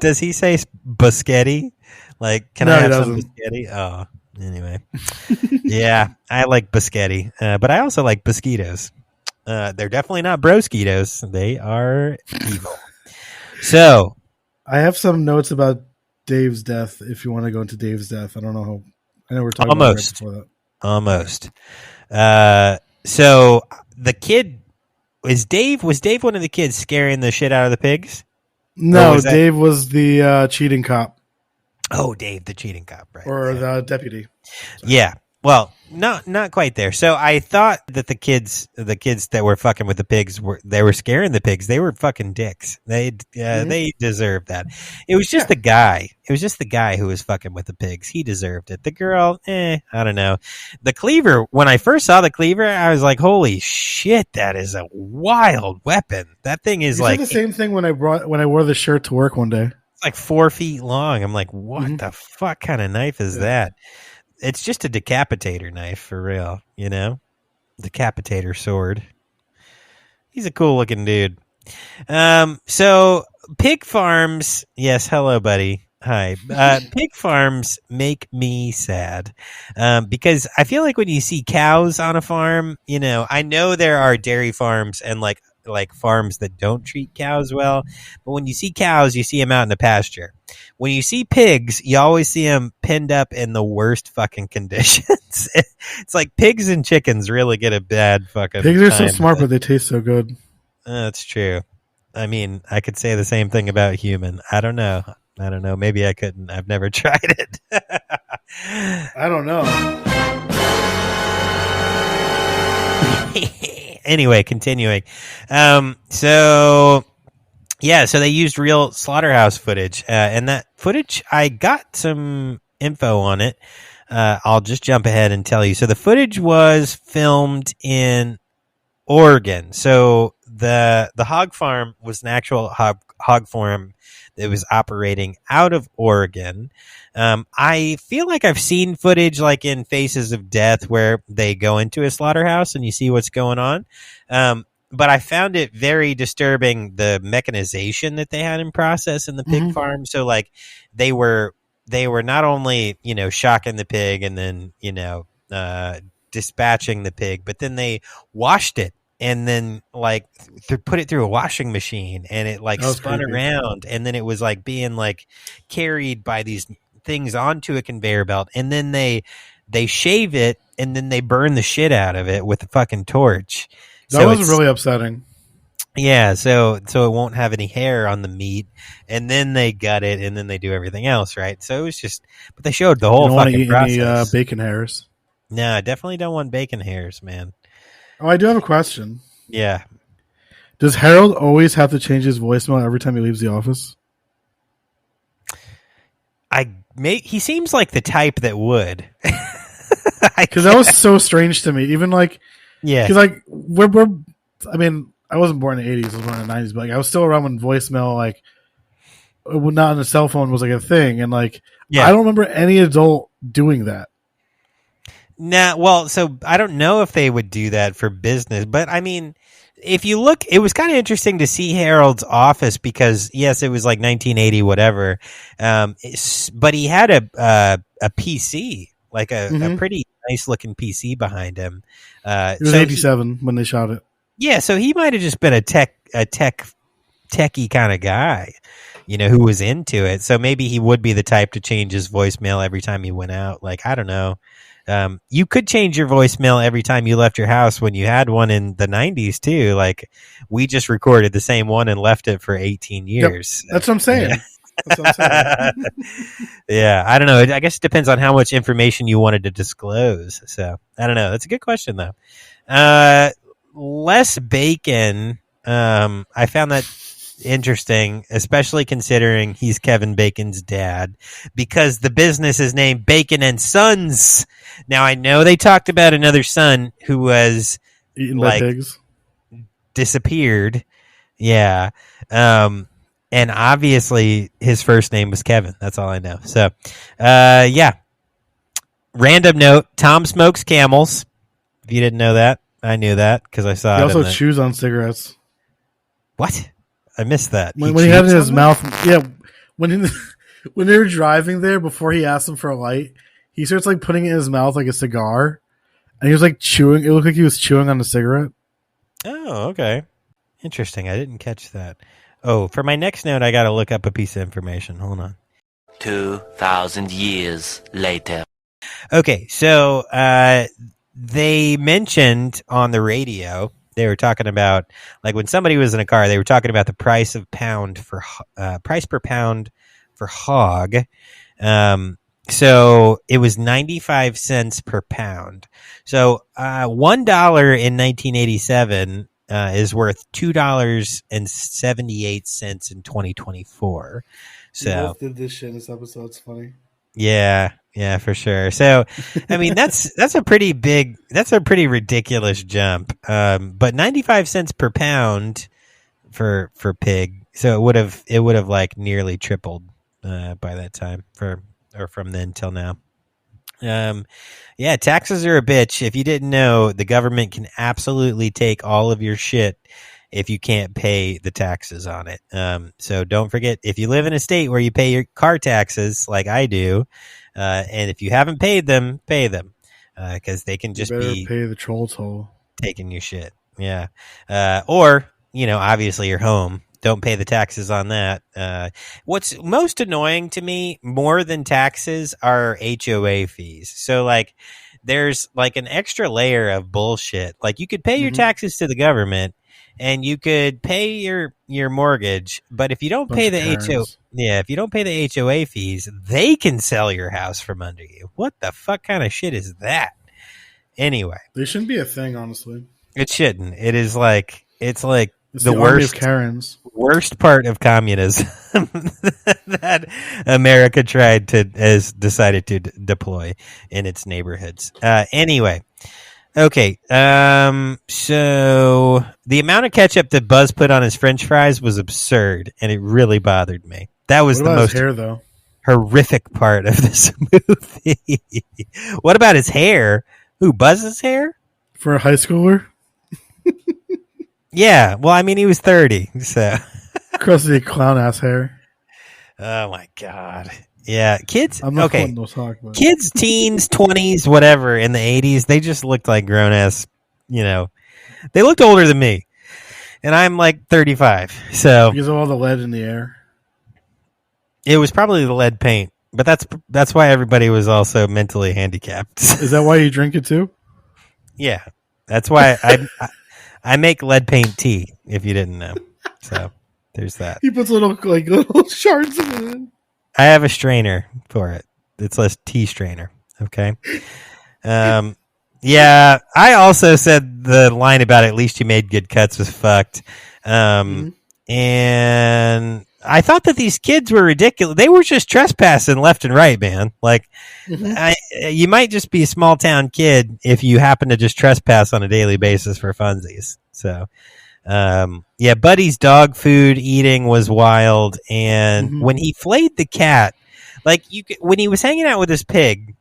Does he say biscotti? Like, can I have some biscotti? Oh, anyway. Yeah, I like biscotti, but I also like mosquitoes. They're definitely not broskitos. They are evil. So,
I have some notes about Dave's death. If you want to go into Dave's death, I don't know how. I know we're talking about it right before that.
Almost. So the kid was Dave one of the kids scaring the shit out of the pigs?
No, Dave was the cheating cop.
Oh, Dave, the cheating cop, right?
Or the deputy. Sorry.
Yeah. Well, not quite there. So I thought that the kids that were fucking with the pigs they were scaring the pigs. They were fucking dicks. They deserved that. It was just the guy. It was just the guy who was fucking with the pigs. He deserved it. The girl, I don't know. The cleaver. When I first saw the cleaver, I was like, "Holy shit, that is a wild weapon." That thing is like
the same thing when I wore the shirt to work one day.
It's like 4 feet long. I'm like, what the fuck kind of knife is that? It's just a decapitator knife for real, you know? Decapitator sword. He's a cool looking dude. So pig farms, yes, hello buddy. Hi. Pig farms make me sad. Because I feel like when you see cows on a farm, you know, I know there are dairy farms and like farms that don't treat cows well, but when you see cows, you see them out in the pasture. When you see pigs, you always see them pinned up in the worst fucking conditions. It's like pigs and chickens really get a bad fucking
pigs are so smart, but they taste so good.
That's true. I mean, I could say the same thing about human. I don't know. Maybe I couldn't. I've never tried it.
I don't know.
Anyway, continuing. So they used real Slaughterhouse footage. And that footage, I got some info on it. I'll just jump ahead and tell you. So the footage was filmed in Oregon. So the hog farm was an actual hog farm that was operating out of Oregon. I feel like I've seen footage like in Faces of Death where they go into a slaughterhouse and you see what's going on. But I found it very disturbing, the mechanization that they had in process in the pig farm. So like they were not only, shocking the pig and then, dispatching the pig, but then they washed it and then like put it through a washing machine and it like spun around and then it was like being like carried by these things onto a conveyor belt and then they shave it and then they burn the shit out of it with a fucking torch.
That was really upsetting.
Yeah, so it won't have any hair on the meat, and then they gut it, and then they do everything else, right? So it was just, but they showed the whole fucking process. You don't want to eat any
bacon hairs.
No, I definitely don't want bacon hairs, man.
Oh, I do have a question.
Yeah.
Does Harold always have to change his voicemail every time he leaves the office?
He seems like the type that would.
Because that was so strange to me. Even like,
yeah,
because like I mean, I wasn't born in the 80s, I was born in the 90s, but like I was still around when voicemail, like, not on a cell phone, was like a thing. And like, I don't remember any adult doing that.
Nah, well, so I don't know if they would do that for business, but I mean, if you look, it was kind of interesting to see Harold's office because, yes, it was like 1980, whatever. But he had a PC, like a pretty nice looking PC behind him.
It was 87 when they shot it.
Yeah, so he might have just been a techie kind of guy, who was into it. So maybe he would be the type to change his voicemail every time he went out. Like, I don't know. You could change your voicemail every time you left your house when you had one in the 90s too. Like, we just recorded the same one and left it for 18 years.
Yep. That's what I'm saying. Yeah. That's what I'm saying.
Yeah, I don't know. I guess it depends on how much information you wanted to disclose. So I don't know. That's a good question though. Less bacon. I found that interesting, especially considering he's Kevin Bacon's dad, because the business is named Bacon and Sons. Now I know they talked about another son who was
eaten by pigs,
disappeared. Yeah. And obviously his first name was Kevin. That's all I know. So, yeah. Random note: Tom smokes Camels. If you didn't know that, I knew that because I saw.
He also chews on cigarettes.
What? I missed that.
When he had it in his mouth, yeah. When they were driving there, before he asked him for a light, he starts like putting it in his mouth like a cigar, and he was like chewing. It looked like he was chewing on a cigarette.
Oh, okay, interesting. I didn't catch that. Oh, for my next note, I got to look up a piece of information. Hold on.
2,000 years later.
Okay, so they mentioned on the radio. They were talking about, like, when somebody was in a car, they were talking about the price per pound for hog. So it was 95 cents per pound. So $1 in 1987 is worth $2.78 in 2024. So
we both did this shit in this episode. It's funny.
Yeah, for sure. So, I mean, that's a pretty ridiculous jump. But 95 cents per pound for pig. So it would have like nearly tripled by that time from then till now. Yeah, taxes are a bitch. If you didn't know, the government can absolutely take all of your shit if you can't pay the taxes on it. So don't forget, if you live in a state where you pay your car taxes like I do, and if you haven't paid them, pay them, because they can just be
pay the troll toll,
taking your shit. Yeah. Or, obviously your home. Don't pay the taxes on that. What's most annoying to me more than taxes are HOA fees. So like there's like an extra layer of bullshit. Like you could pay your taxes to the government and you could pay your mortgage, but if you don't pay the if you don't pay the HOA fees, they can sell your house from under you. What the fuck kind of shit is that? Anyway,
they shouldn't be a thing, honestly.
It shouldn't. It's like
it's
the worst
Karens.
Worst part of communism that America decided to deploy in its neighborhoods. Anyway. Okay, so the amount of ketchup that Buzz put on his French fries was absurd, and it really bothered me. That was
What
the
about
most
his hair, though?
horrific part of this movie. What about his hair? Who, Buzz's hair?
For a high schooler?
Yeah. Well, I mean, he was 30, so.
Crusty clown ass hair.
Oh my God. Yeah. Kids.
I'm not
Okay.
wanting to talk about it.
Kids, teens, 20s, whatever, in the 80s, they just looked like grown ass, they looked older than me. And I'm like 35. So
Because of all the lead in the air.
it was probably the lead paint, but that's why everybody was also mentally handicapped.
Is that why you drink it too?
Yeah. That's why I make lead paint tea, if you didn't know. So there's that.
He puts little shards in it.
I have a strainer for it. It's a tea strainer. Okay. Yeah. I also said the line about at least you made good cuts was fucked. And I thought that these kids were ridiculous. They were just trespassing left and right, man. Like, you might just be a small town kid if you happen to just trespass on a daily basis for funsies. So, yeah, Buddy's dog food eating was wild. And when he flayed the cat, like when he was hanging out with his pig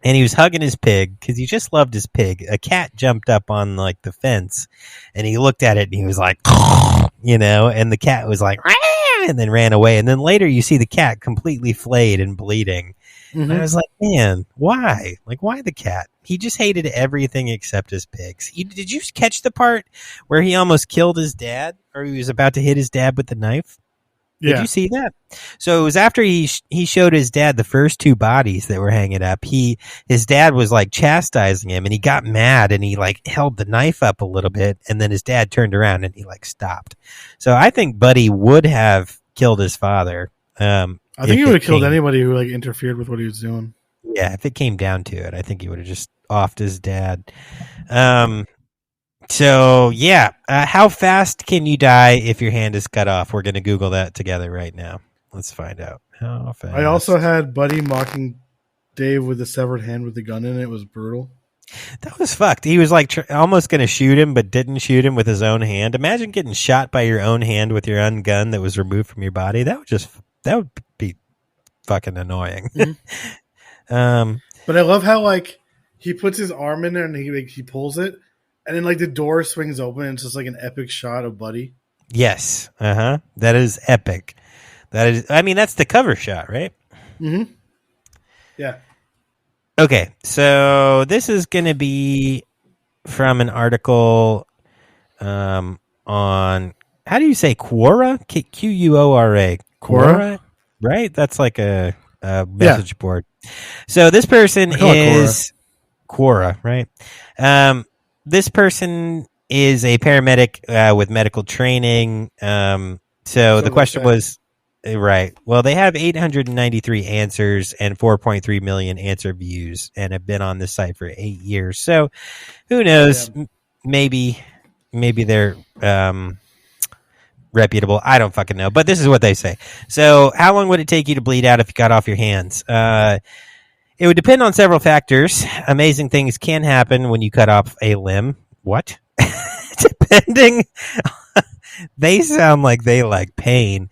and he was hugging his pig because he just loved his pig, a cat jumped up on like the fence and he looked at it and he was like, and the cat was like, and then ran away. And then later you see the cat completely flayed and bleeding. And I was like, man, why? Like, why the cat? He just hated everything except his pigs. Did you catch the part where he almost killed his dad, or he was about to hit his dad with the knife?
Yeah.
Did you see that? So it was after he showed his dad the first two bodies that were hanging up. His dad was like chastising him, and he got mad, and he like held the knife up a little bit, and then his dad turned around and he like stopped. So I think Buddy would have killed his father.
I think he would have killed anybody who like interfered with what he was doing.
Yeah, if it came down to it, I think he would have just offed his dad. So yeah, how fast can you die if your hand is cut off? We're going to Google that together right now. Let's find out how fast.
I also had Buddy mocking Dave with a severed hand with the gun in it. It was brutal.
That was fucked. He was like almost going to shoot him, but didn't shoot him with his own hand. Imagine getting shot by your own hand with your own gun that was removed from your body. That would be fucking annoying.
But I love how like he puts his arm in there and he pulls it, and then like the door swings open and it's just like an epic shot of Buddy.
Yes. That is epic. That's the cover shot, right?
Mm-hmm. Yeah.
Okay, so this is going to be from an article on, how do you say Quora? Quora. Quora? Right? That's like a message board. So this person is Quora, right? This person is a paramedic with medical training. So the question was, right. Well, they have 893 answers and 4.3 million answer views and have been on this site for 8 years. So who knows? Yeah. Maybe they're reputable. I don't fucking know. But this is what they say. So how long would it take you to bleed out if you cut off your hands? It would depend on several factors. Amazing things can happen when you cut off a limb. What? Depending... They sound like they like pain.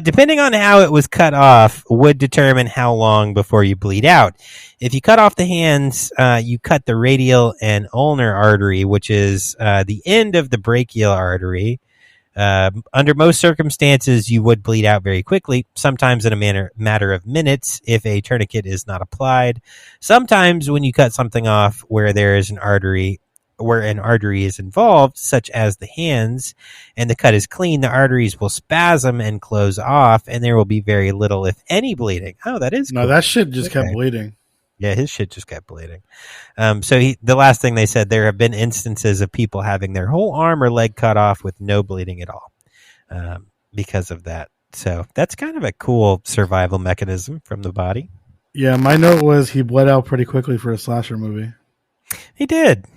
Depending on how it was cut off would determine how long before you bleed out. If you cut off the hands, you cut the radial and ulnar artery, which is the end of the brachial artery. Under most circumstances, you would bleed out very quickly, sometimes in a matter of minutes if a tourniquet is not applied. Sometimes when you cut something off where an artery is involved, such as the hands, and the cut is clean, the arteries will spasm and close off, and there will be very little, if any, bleeding. Oh, that is cool.
No, that shit just kept bleeding.
Yeah, his shit just kept bleeding. So the last thing they said, there have been instances of people having their whole arm or leg cut off with no bleeding at all because of that. So that's kind of a cool survival mechanism from the body.
Yeah, my note was he bled out pretty quickly for a slasher movie.
He did.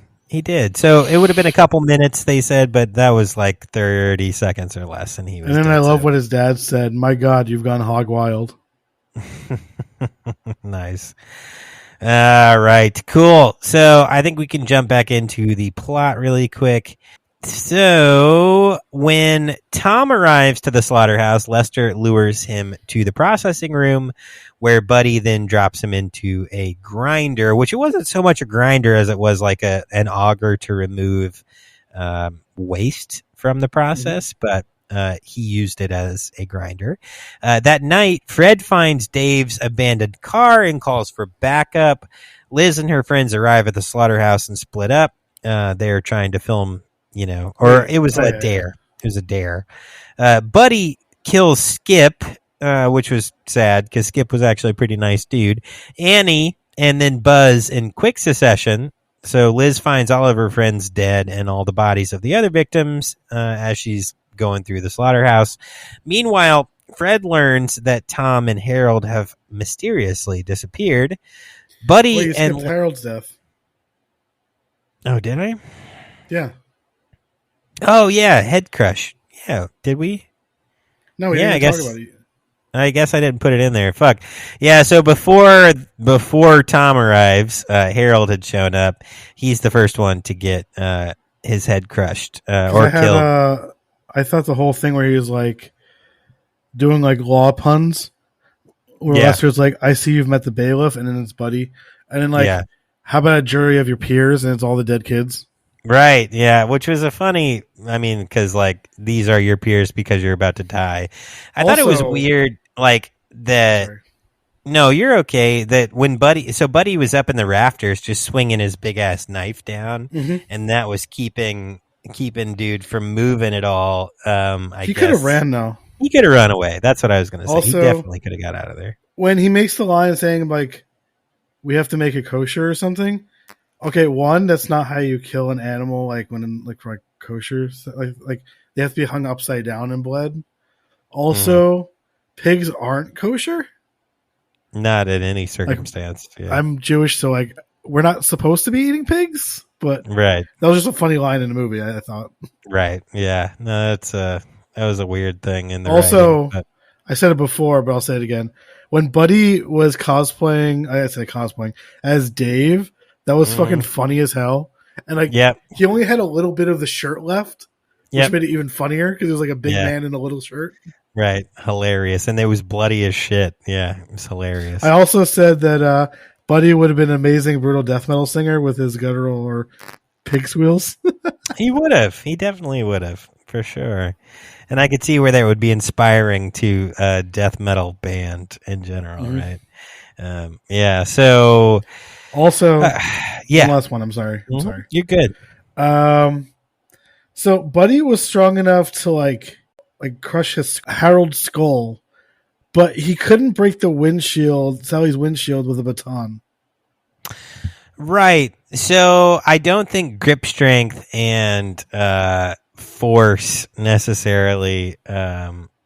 So it would have been a couple minutes, they said, but that was like 30 seconds or less. And
then I love what his dad said. My God, you've gone hog wild.
Nice. All right, cool. So I think we can jump back into the plot really quick. So when Tom arrives to the slaughterhouse, Lester lures him to the processing room where Buddy then drops him into a grinder, which it wasn't so much a grinder as it was like an auger to remove waste from the process, but he used it as a grinder. That night, Fred finds Dave's abandoned car and calls for backup. Liz and her friends arrive at the slaughterhouse and split up. They're trying to film, or it was a dare. It was a dare. Buddy kills Skip, which was sad because Skip was actually a pretty nice dude. Annie and then Buzz in quick succession. So Liz finds all of her friends dead and all the bodies of the other victims as she's going through the slaughterhouse. Meanwhile, Fred learns that Tom and Harold have mysteriously disappeared. Buddy and
Harold's death.
Oh, did I?
Yeah.
Oh, yeah, head crush. Yeah, did we?
No, we didn't talk about it.
I guess I didn't put it in there. Fuck. Yeah, so before Tom arrives, Harold had shown up. He's the first one to get his head crushed or killed.
I thought the whole thing where he was like doing like law puns, where Lester's like, "I see you've met the bailiff," and then it's Buddy, and then how about a jury of your peers, and it's all the dead kids.
Right, yeah, which was a funny, because, like, these are your peers because you're about to die. I thought it was weird, like, that... Sorry. No, you're okay, that when Buddy was up in the rafters just swinging his big-ass knife down, and that was keeping dude from moving at all. He
could have ran, though.
He could have run away. That's what I was going to say.
Also,
he definitely could have got out of there.
When he makes the line saying, like, we have to make it kosher or something... Okay, one, that's not how you kill an animal, like when for kosher, like they have to be hung upside down and bled. Also, pigs aren't kosher.
Not in any circumstance.
Like, I'm Jewish, so like we're not supposed to be eating pigs. But
right,
that was just a funny line in the movie. I thought.
Right. Yeah. No, that was a weird thing in the
also.
Writing, but...
I said it before, but I'll say it again. When Buddy was cosplaying as Dave. That was fucking funny as hell. And like, he only had a little bit of the shirt left, which made it even funnier because it was like a big man in a little shirt.
Right. Hilarious. And it was bloody as shit. Yeah. It was hilarious.
I also said that Buddy would have been an amazing brutal death metal singer with his guttural or pig squeals.
He would have. He definitely would have. For sure. And I could see where that would be inspiring to a death metal band in general, right? Yeah. So...
Also, one last one. I'm sorry.
You're good.
So Buddy was strong enough to like crush Harold's skull, but he couldn't break Sally's windshield with a baton.
Right. So I don't think grip strength and force necessarily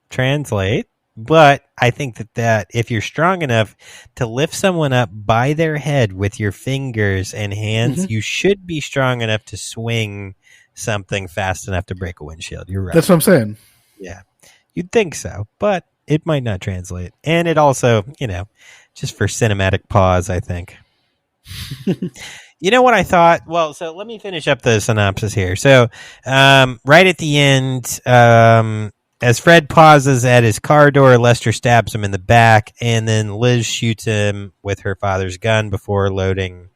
translate. But I think that if you're strong enough to lift someone up by their head with your fingers and hands, you should be strong enough to swing something fast enough to break a windshield. You're right.
That's what I'm saying.
Yeah. You'd think so, but it might not translate. And it also, just for cinematic pause, I think. You know what I thought? Well, so let me finish up the synopsis here. So right at the end... as Fred pauses at his car door, Lester stabs him in the back, and then Liz shoots him with her father's gun before loading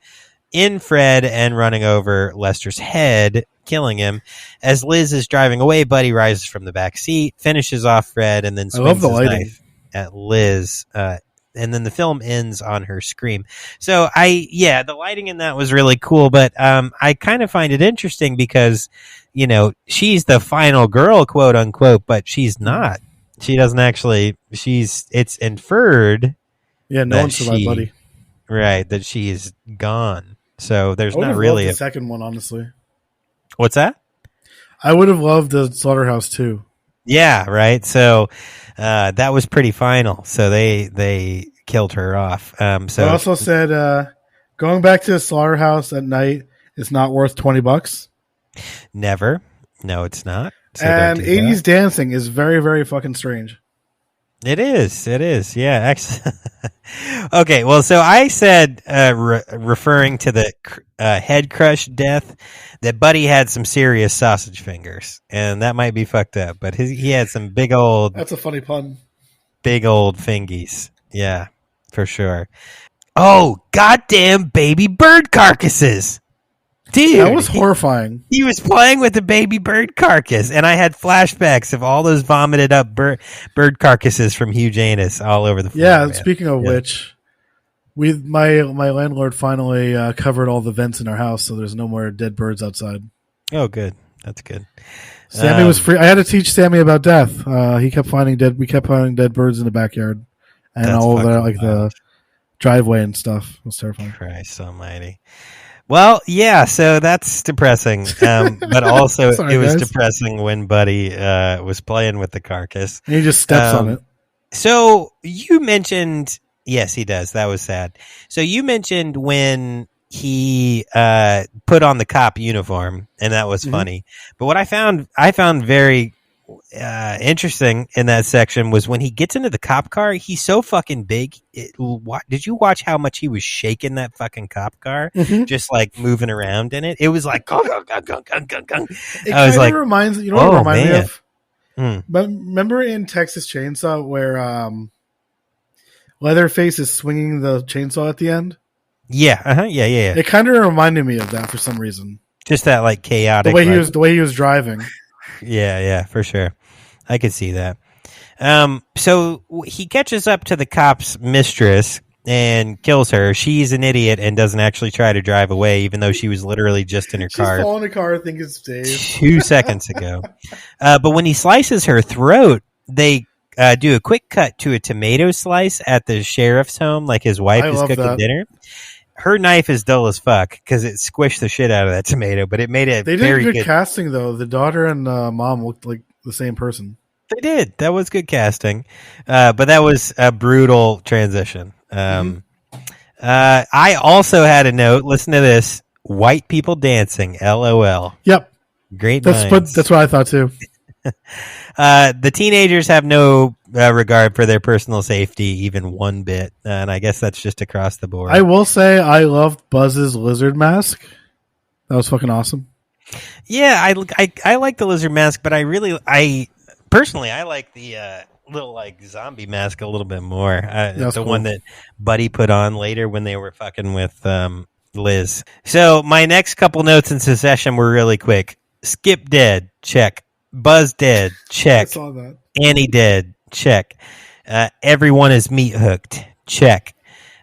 in Fred and running over Lester's head, killing him. As Liz is driving away, Buddy rises from the back seat, finishes off Fred, and then swings his knife at Liz. And then the film ends on her scream. So the lighting in that was really cool, but I kind of find it interesting because, she's the final girl, quote unquote, but she's not. She doesn't actually, it's inferred.
Yeah, no one survived Buddy.
Right, that she is gone. So there's not
really
really
the second one, honestly.
What's that?
I would have loved the Slaughterhouse too.
Yeah, right. So that was pretty final. So they killed her off. So
I also said going back to the Slaughterhouse at night is not worth $20.
Never. No, it's not. So
and 80s dancing is very, very fucking strange.
It is. Yeah. Actually. Okay. Well, so I said, referring to the head crush death that Buddy had some serious sausage fingers, and that might be fucked up. But he had some big old.
That's a funny pun.
Big old fingies, yeah, for sure. Oh, goddamn baby bird carcasses. Dude,
that was horrifying.
He was playing with the baby bird carcass, and I had flashbacks of all those vomited up bird carcasses from Hugh Janus all over the floor.
Yeah,
man.
Speaking of which, my landlord finally covered all the vents in our house, so there's no more dead birds outside.
Oh, good. That's good.
Sammy was free. I had to teach Sammy about death. We kept finding dead birds in the backyard, and all of the driveway and stuff. It was terrifying.
Christ almighty. Well, yeah, so that's depressing. But also
Sorry,
it was
guys.
depressing when Buddy was playing with the carcass.
And he just steps on it.
So you mentioned, yes, he does. That was sad. So you mentioned when he put on the cop uniform, and that was funny. But what I found very interesting in that section was when he gets into the cop car, he's so fucking big. Did you watch how much he was shaking that fucking cop car? Just like moving around in it. It was like, gung, gung, gung, gung, gung, gung.
It
I was
kind
like,
of reminds you know what it reminded me of?
Hmm.
But remember in Texas Chainsaw where Leatherface is swinging the chainsaw at the end?
Yeah, yeah.
It kind of reminded me of that for some reason.
Just that like chaotic.
The way he was driving.
Yeah, for sure. I could see that. So he catches up to the cop's mistress and kills her. She's an idiot and doesn't actually try to drive away, even though she was literally just in her car.
She's falling in the car, I think it's Dave.
2 seconds ago. But when he slices her throat, they do a quick cut to a tomato slice at the sheriff's home, like his wife is cooking dinner. Her knife is dull as fuck because it squished the shit out of that tomato, but it made it
They did
very
good casting, though. The daughter and mom looked like the same person.
They did. That was good casting. But that was a brutal transition. I also had a note. Listen to this. White people dancing. LOL.
Yep.
Great
That's what I thought, too.
The teenagers have no regard for their personal safety, even one bit. And I guess that's just across the board.
I will say I loved Buzz's lizard mask. That was fucking awesome.
Yeah, I like the lizard mask, but personally, I like the little like zombie mask a little bit more. The
cool.
one that Buddy put on later when they were fucking with Liz. So my next couple notes in Succession were really quick. Skip dead, check. Buzz dead, check.
I saw that.
Annie dead, check. Everyone is meat hooked, check.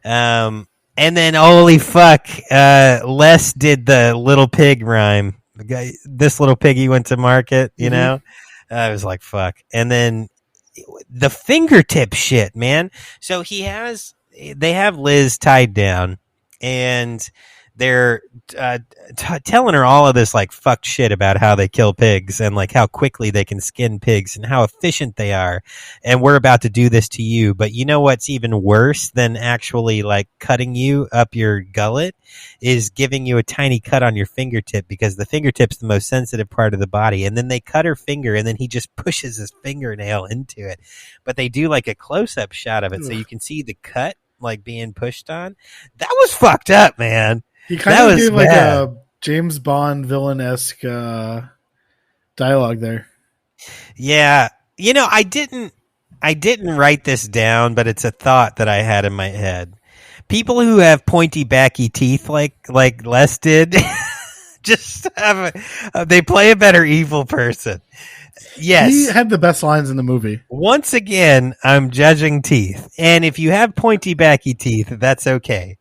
And then holy fuck, Les did the little pig rhyme. This little piggy went to market, you know? I was like, fuck. And then the fingertip shit, man. So they have Liz tied down, and they're telling her all of this like fucked shit about how they kill pigs and like how quickly they can skin pigs and how efficient they are. And we're about to do this to you. But you know what's even worse than actually like cutting you up your gullet is giving you a tiny cut on your fingertip, because the fingertip's the most sensitive part of the body. And then they cut her finger, and then he just pushes his fingernail into it. But they do like a close-up shot of it so you can see the cut like being pushed on. That was fucked up, man.
He kind of gave like a James Bond villain-esque dialogue there.
Yeah. You know, I didn't write this down, but it's a thought that I had in my head. People who have pointy, backy teeth like Les did just they play a better evil person. Yes.
He had the best lines in the movie.
Once again, I'm judging teeth. And if you have pointy, backy teeth, that's okay.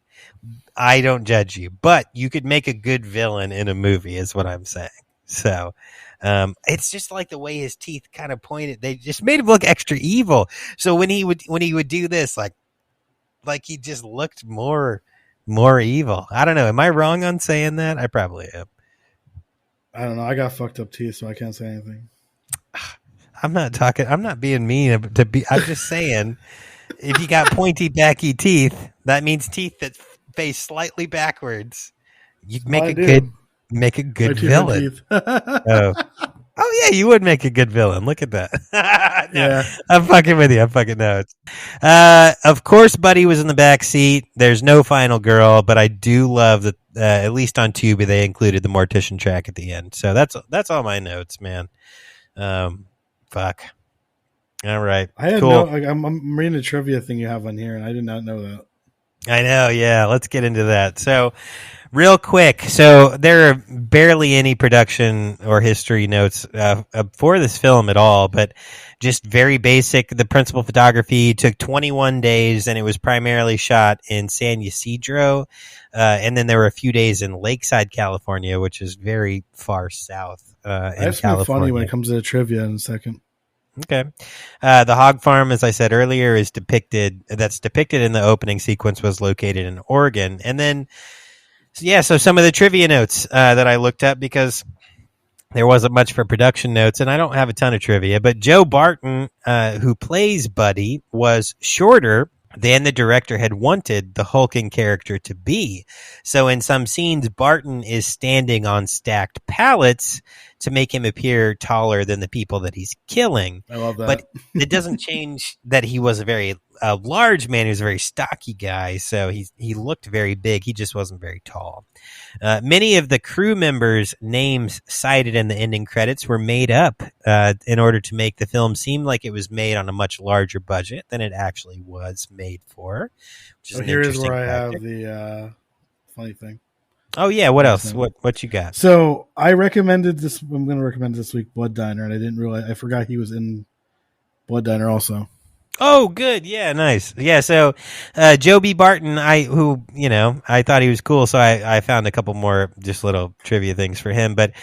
I don't judge you. But you could make a good villain in a movie is what I'm saying. So it's just like the way his teeth kind of pointed. They just made him look extra evil. So when he would do this, like he just looked more evil. I don't know. Am I wrong on saying that? I probably am.
I don't know. I got fucked up teeth, so I can't say anything.
I'm not being mean I'm just saying if you got pointy, backy teeth, that means teeth that face slightly backwards. You make a good villain. Oh yeah, you would make a good villain. Look at that. No, yeah. I'm fucking with you. I'm fucking nuts. Of course, Buddy was in the back seat. There's no final girl, but I do love at least on Tubi, they included the Mortician track at the end. So that's all my notes, man. Fuck. All right.
I had
cool.
I'm reading the trivia thing you have on here, and I did not know that.
I know. Yeah. Let's get into that. So, real quick. So, there are barely any production or history notes for this film at all, but just very basic. The principal photography took 21 days, and it was primarily shot in San Ysidro. And then there were a few days in Lakeside, California, which is very far south in
That's
California.
funny when it comes to the trivia in a second.
Okay. The hog farm, as I said earlier, is depicted in the opening sequence, was located in Oregon. And then, so some of the trivia notes that I looked up, because there wasn't much for production notes, and I don't have a ton of trivia, but Joe Barton, who plays Buddy, was shorter than the director had wanted the hulking character to be. So in some scenes, Barton is standing on stacked pallets to make him appear taller than the people that he's killing.
I love that.
But it doesn't change that he was a very large man. He was a very stocky guy, so he looked very big. He just wasn't very tall. Many of the crew members' names cited in the ending credits were made up in order to make the film seem like it was made on a much larger budget than it actually was made for. Which is
here is where I have the funny thing.
Oh yeah, what else? What you got?
So I recommended this. I'm going to recommend this week Blood Diner, and I didn't realize. I forgot he was in Blood Diner also.
Oh, good. Yeah, nice. Yeah, so Joe B. Barton, I thought he was cool, so I found a couple more just little trivia things for him. But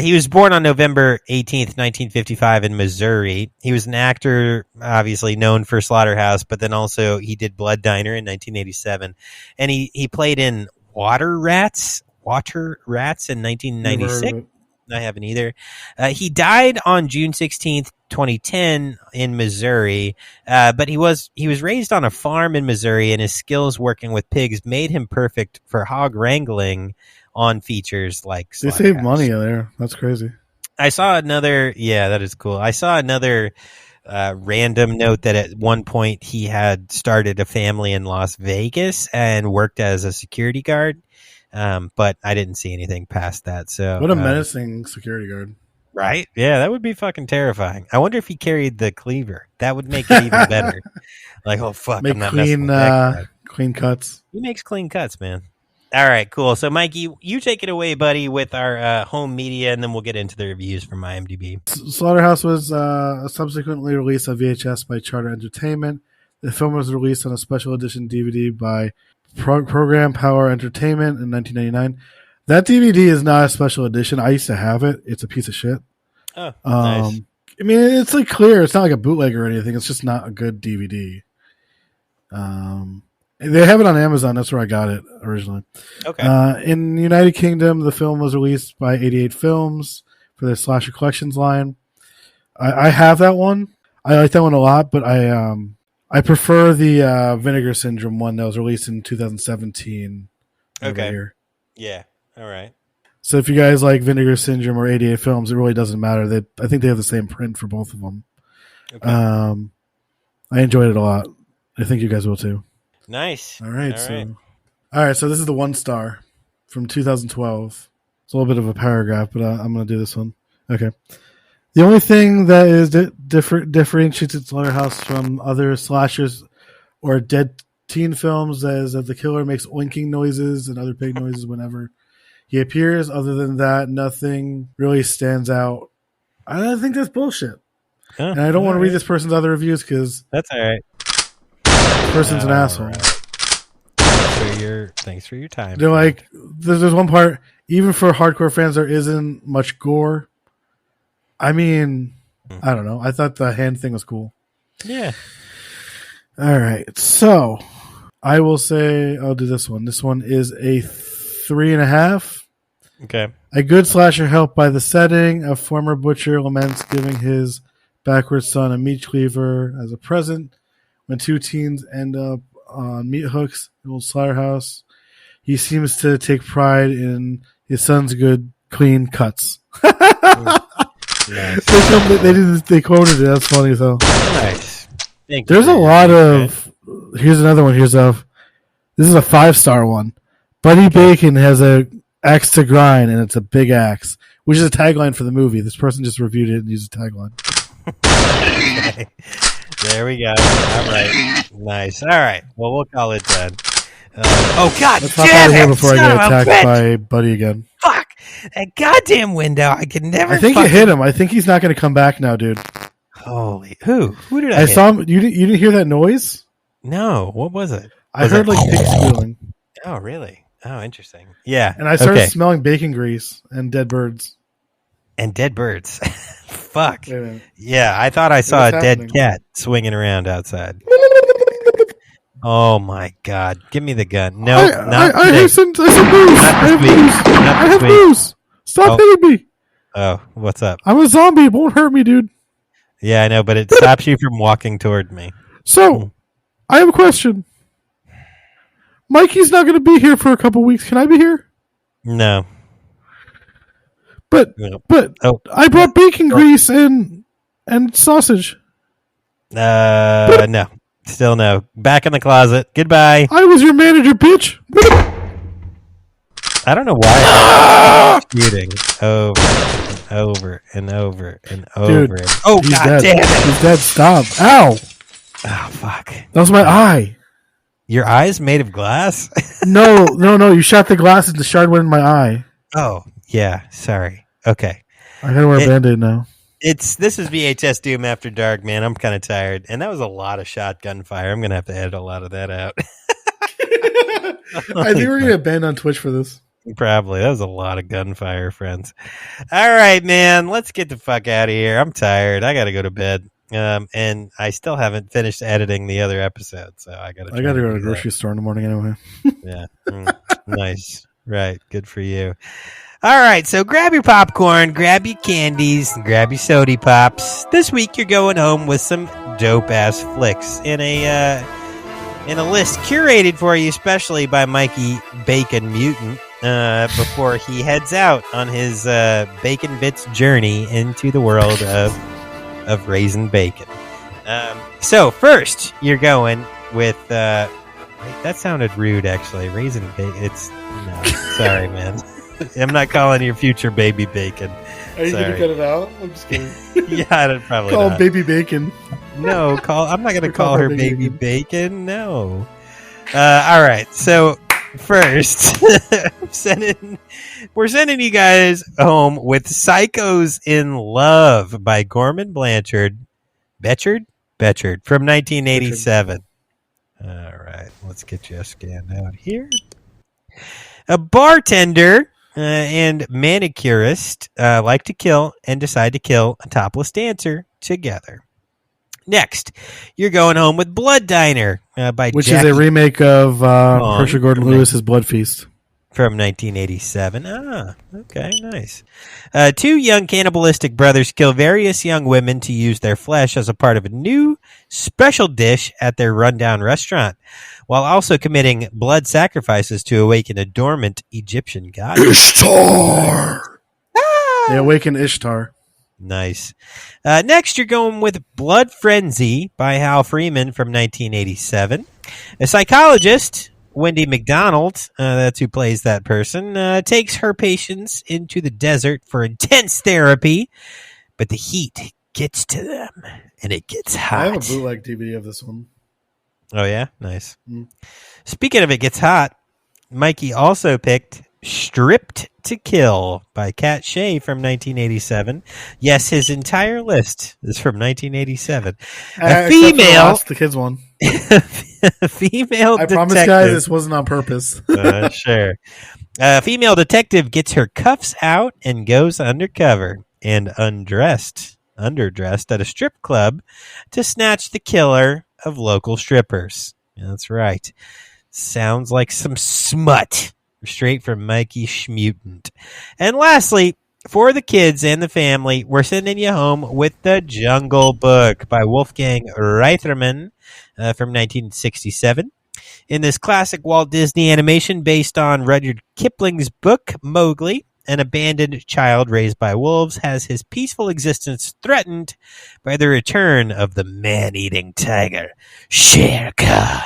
he was born on November 18th, 1955 in Missouri. He was an actor, obviously known for Slaughterhouse, but then also he did Blood Diner in 1987. And he played in Water Rats in 1996. I haven't either. He died on June 16th, 2010 in Missouri, but he was raised on a farm in Missouri, and his skills working with pigs made him perfect for hog wrangling on features like
They saved money there. That's crazy.
I saw another, that is cool. I saw another random note that at one point he had started a family in Las Vegas and worked as a security guard. But I didn't see anything past that. So
what a menacing security guard.
Right? Yeah, that would be fucking terrifying. I wonder if he carried the cleaver. That would make it even better. Like, oh fuck,
make
I'm not messing with that guy.
Clean cuts.
He makes clean cuts, man. All right, cool. So, Mikey, you take it away, buddy, with our home media, and then we'll get into the reviews from IMDb.
Slaughterhouse was subsequently released on VHS by Charter Entertainment. The film was released on a special edition DVD by Program Power Entertainment in 1999. That DVD is not a special edition. I used to have it. It's a piece of shit.
Oh, nice.
I mean, it's like clear. It's not like a bootleg or anything. It's just not a good DVD. They have it on Amazon. That's where I got it originally.
Okay.
In the United Kingdom, the film was released by 88 Films for their Slasher Collections line. I have that one. I like that one a lot, but I prefer the Vinegar Syndrome one that was released in 2017.
Okay.
Here.
Yeah. All right.
So if you guys like Vinegar Syndrome or 88 Films, it really doesn't matter. I think they have the same print for both of them.
Okay.
I enjoyed it a lot. I think you guys will too.
Nice.
All right. So this is the 1 star from 2012. It's a little bit of a paragraph, but I'm going to do this one. Okay. The only thing that is differentiates Slaughterhouse from other slashers or dead teen films is that the killer makes oinking noises and other pig noises whenever he appears. Other than that, nothing really stands out. I think that's bullshit.
Oh,
and I don't want to read this person's other reviews because
that's all right.
This person's an asshole.
Right. Thanks for your time.
They're like, there's one part, even for hardcore fans, there isn't much gore. I mean, I don't know. I thought the hand thing was cool.
Yeah.
All right. So I will say I'll do this one. This one is a 3.5.
Okay.
A good slasher helped by the setting. A former butcher laments giving his backwards son a meat cleaver as a present. When 2 teens end up on meat hooks in Old Slaughterhouse, he seems to take pride in his son's good, clean cuts.
Nice.
They quoted it. That's funny though.
Nice.
There's a lot of. Here's another one. This is a 5-star one, Buddy Bacon has a axe to grind, and it's a big axe, which is a tagline for the movie. This person just reviewed it and used a tagline.
Okay. There we go. All right. Nice. All right. Well, we'll call it done. Oh, God
Let's hop
damn
out of here
it,
before I
son
get
of a
attacked
bitch.
by Buddy again.
Fuck. That goddamn window. I can never
I think you hit him. I think he's not going to come back now, dude.
Holy. Who? Who did I hit?
saw him. You didn't hear that noise?
No. What was it?
I heard like pigs squealing.
Oh, really? Oh, interesting. Yeah.
And I started smelling bacon grease and dead birds.
And dead birds. Fuck.
Wait a minute.
Yeah, I thought I saw a
What's
dead
happening?
cat swinging around outside. Oh my God! Give me the gun. No, not
I
today.
have some news. I have news. I have news. Stop hitting me.
Oh, what's up?
I'm a zombie. It won't hurt me, dude.
Yeah, I know, but it stops you from walking toward me.
So, I have a question. Mikey's not going to be here for a couple weeks. Can I be here?
No.
But I brought bacon grease and sausage.
No. Still no. Back in the closet. Goodbye.
I was your manager, bitch.
I don't know why I'm shooting over and over and over.
Dude,
oh,
he's
God
dead.
damn it.
He's dead. Stop. Ow.
Oh, fuck.
That was my eye.
Your eye's made of glass?
No. You shot the glass and the shard went in my eye.
Oh, yeah. Sorry. Okay.
I gotta wear a Band-Aid now.
This is VHS Doom After Dark, man. I'm kind of tired. And that was a lot of shotgun fire. I'm going to have to edit a lot of that out.
I think we're going to get banned on Twitch for this.
Probably. That was a lot of gunfire, friends. All right, man. Let's get the fuck out of here. I'm tired. I got to go to bed. And I still haven't finished editing the other episode, so I got to
go to the grocery store in the morning anyway.
Yeah. Nice. Right. Good for you. All right, so grab your popcorn, grab your candies, grab your sody pops. This week you're going home with some dope-ass flicks in a list curated for you especially by Mikey Bacon Mutant before he heads out on his Bacon Bits journey into the world of raisin bacon. So first you're going with that sounded rude actually. Raisin bacon. No, sorry, man. I'm not calling your future baby bacon.
Are you going to cut it out? I'm just kidding.
Yeah, I'd probably
call
not.
baby bacon.
No, I'm not going to call her baby bacon. No. All right. So first, we're sending you guys home with Psychos in Love by Gorman Blanchard. Betchard from 1987. All right. Let's get you scanned out here. A bartender and manicurist like to kill and decide to kill a topless dancer together. Next, you're going home with Blood Diner by
which
Jackie
is a remake of Herschel Gordon Lewis's Blood Feast
from 1987. Ah, okay, nice. Two young cannibalistic brothers kill various young women to use their flesh as a part of a new special dish at their rundown restaurant, while also committing blood sacrifices to awaken a dormant Egyptian goddess.
Ishtar! They awaken Ishtar.
Nice. Next, you're going with Blood Frenzy by Hal Freeman from 1987. A psychologist, Wendy McDonald, that's who plays that person, takes her patients into the desert for intense therapy, but the heat gets to them, and it gets hot.
I have a bootleg DVD of this one.
Oh, yeah? Nice. Speaking of it gets hot, Mikey also picked Stripped to Kill by Kat Shea from 1987. Yes, his entire list is from 1987. A female...
the kids one.
A female detective...
I promise, guys, this wasn't on purpose.
Sure. A female detective gets her cuffs out and goes undercover and underdressed at a strip club to snatch the killer of local strippers. That's right. Sounds like some smut straight from Mikey Schmutant. And lastly, for the kids and the family, we're sending you home with The Jungle Book by Wolfgang Reitherman from 1967. In this classic Walt Disney animation based on Rudyard Kipling's book, Mowgli, an abandoned child raised by wolves has his peaceful existence threatened by the return of the man-eating tiger, Shere Khan.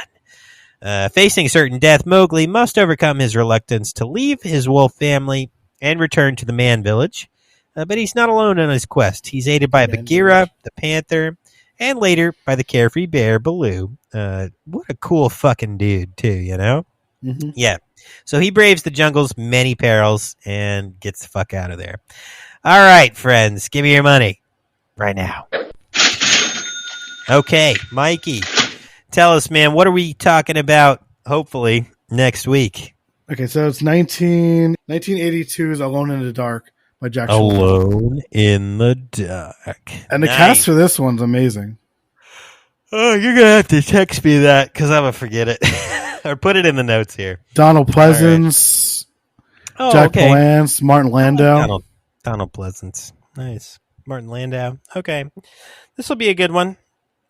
Facing certain death, Mowgli must overcome his reluctance to leave his wolf family and return to the man village. But he's not alone on his quest. He's aided by Bagheera, the panther, and later by the carefree bear, Baloo. What a cool fucking dude, too, you know?
Mm-hmm.
Yeah. So he braves the jungle's many perils and gets the fuck out of there. All right, friends, give me your money right now. Okay, Mikey, tell us, man, what are we talking about, hopefully, next week?
Okay, so it's 1982's Alone in the Dark by Jack Schultz.
Alone in the Dark.
And the cast for this one's amazing.
Oh, you're going to have to text me that because I'm going to forget it. Or put it in the notes here.
Donald Pleasance, Jack Palance, Martin Landau.
Donald Pleasance. Nice. Martin Landau. Okay. This will be a good one.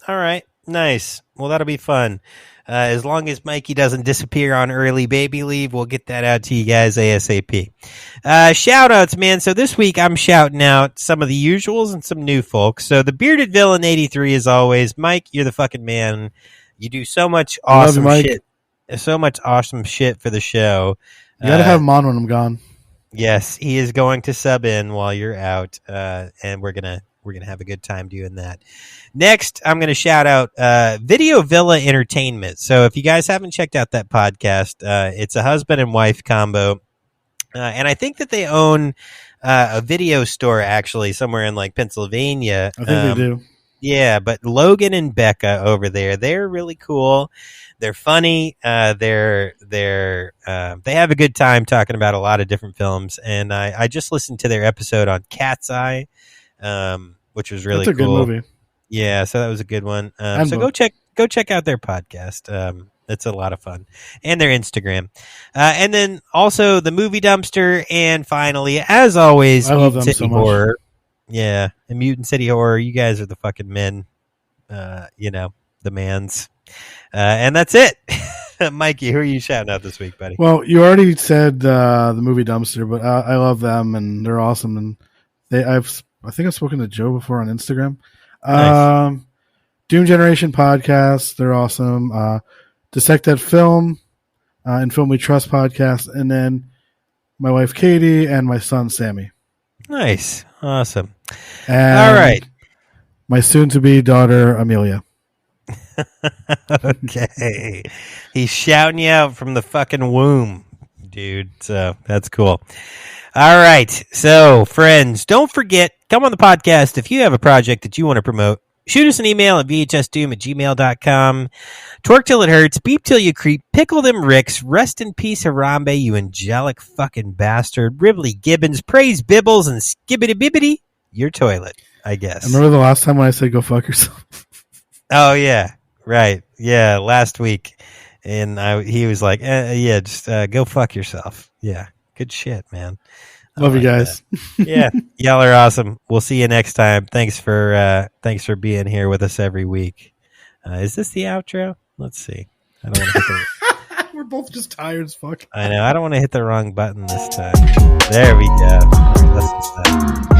All right. Nice. Well, that'll be fun. As long as Mikey doesn't disappear on early baby leave, we'll get that out to you guys ASAP. Shout outs, man. So this week I'm shouting out some of the usuals and some new folks. So the Bearded Villain 83, as always. Mike, you're the fucking man. You do so much awesome shit. So much awesome shit for the show.
You gotta have him on when I'm gone.
Yes, he is going to sub in while you're out, and we're gonna have a good time doing that. Next, I'm gonna shout out Video Villa Entertainment. So if you guys haven't checked out that podcast, it's a husband and wife combo, and I think that they own a video store actually somewhere in like Pennsylvania.
I think they do.
Yeah, but Logan and Becca over there, they're really cool. They're funny. They have a good time talking about a lot of different films. And I just listened to their episode on Cat's Eye, which was really cool.
That's a good movie.
Yeah, so that was a good one. So go check out their podcast. It's a lot of fun. And their Instagram. And then also the Movie Dumpster. And finally, as always,
I love them
City
so much.
Horror. Yeah, and Mutant City Horror. You guys are the fucking men. The mans. And that's it. Mikey, who are you shouting out this week, buddy?
Well, you already said the Movie Dumpster, but I love them and they're awesome. And I think I've spoken to Joe before on Instagram.
Nice.
Doom Generation podcast, they're awesome. Dissect That Film and Film We Trust podcast, and then my wife Katie and my son Sammy.
Nice, awesome.
And
all right,
my soon-to-be daughter Amelia.
Okay, he's shouting you out from the fucking womb, dude. So that's cool. All right, so friends, don't forget, come on the podcast if you have a project that you want to promote. Shoot us an email at vhsdoom@gmail.com. Twerk till it hurts, beep till you creep, pickle them ricks, rest in peace Harambe, you angelic fucking bastard, Ribley Gibbons, praise Bibbles, and skibbity bibbity your toilet, I guess.
Remember the last time when I said go fuck yourself?
Oh, yeah. Right. Yeah, last week. And he was like, just go fuck yourself. Yeah, good shit, man.
Love you guys.
Yeah, y'all are awesome. We'll see you next time. Thanks for being here with us every week. Is this the outro? Let's see. I don't want to hit
We're both just tired as fuck.
I know. I don't want to hit the wrong button this time. There we go. All right, let's just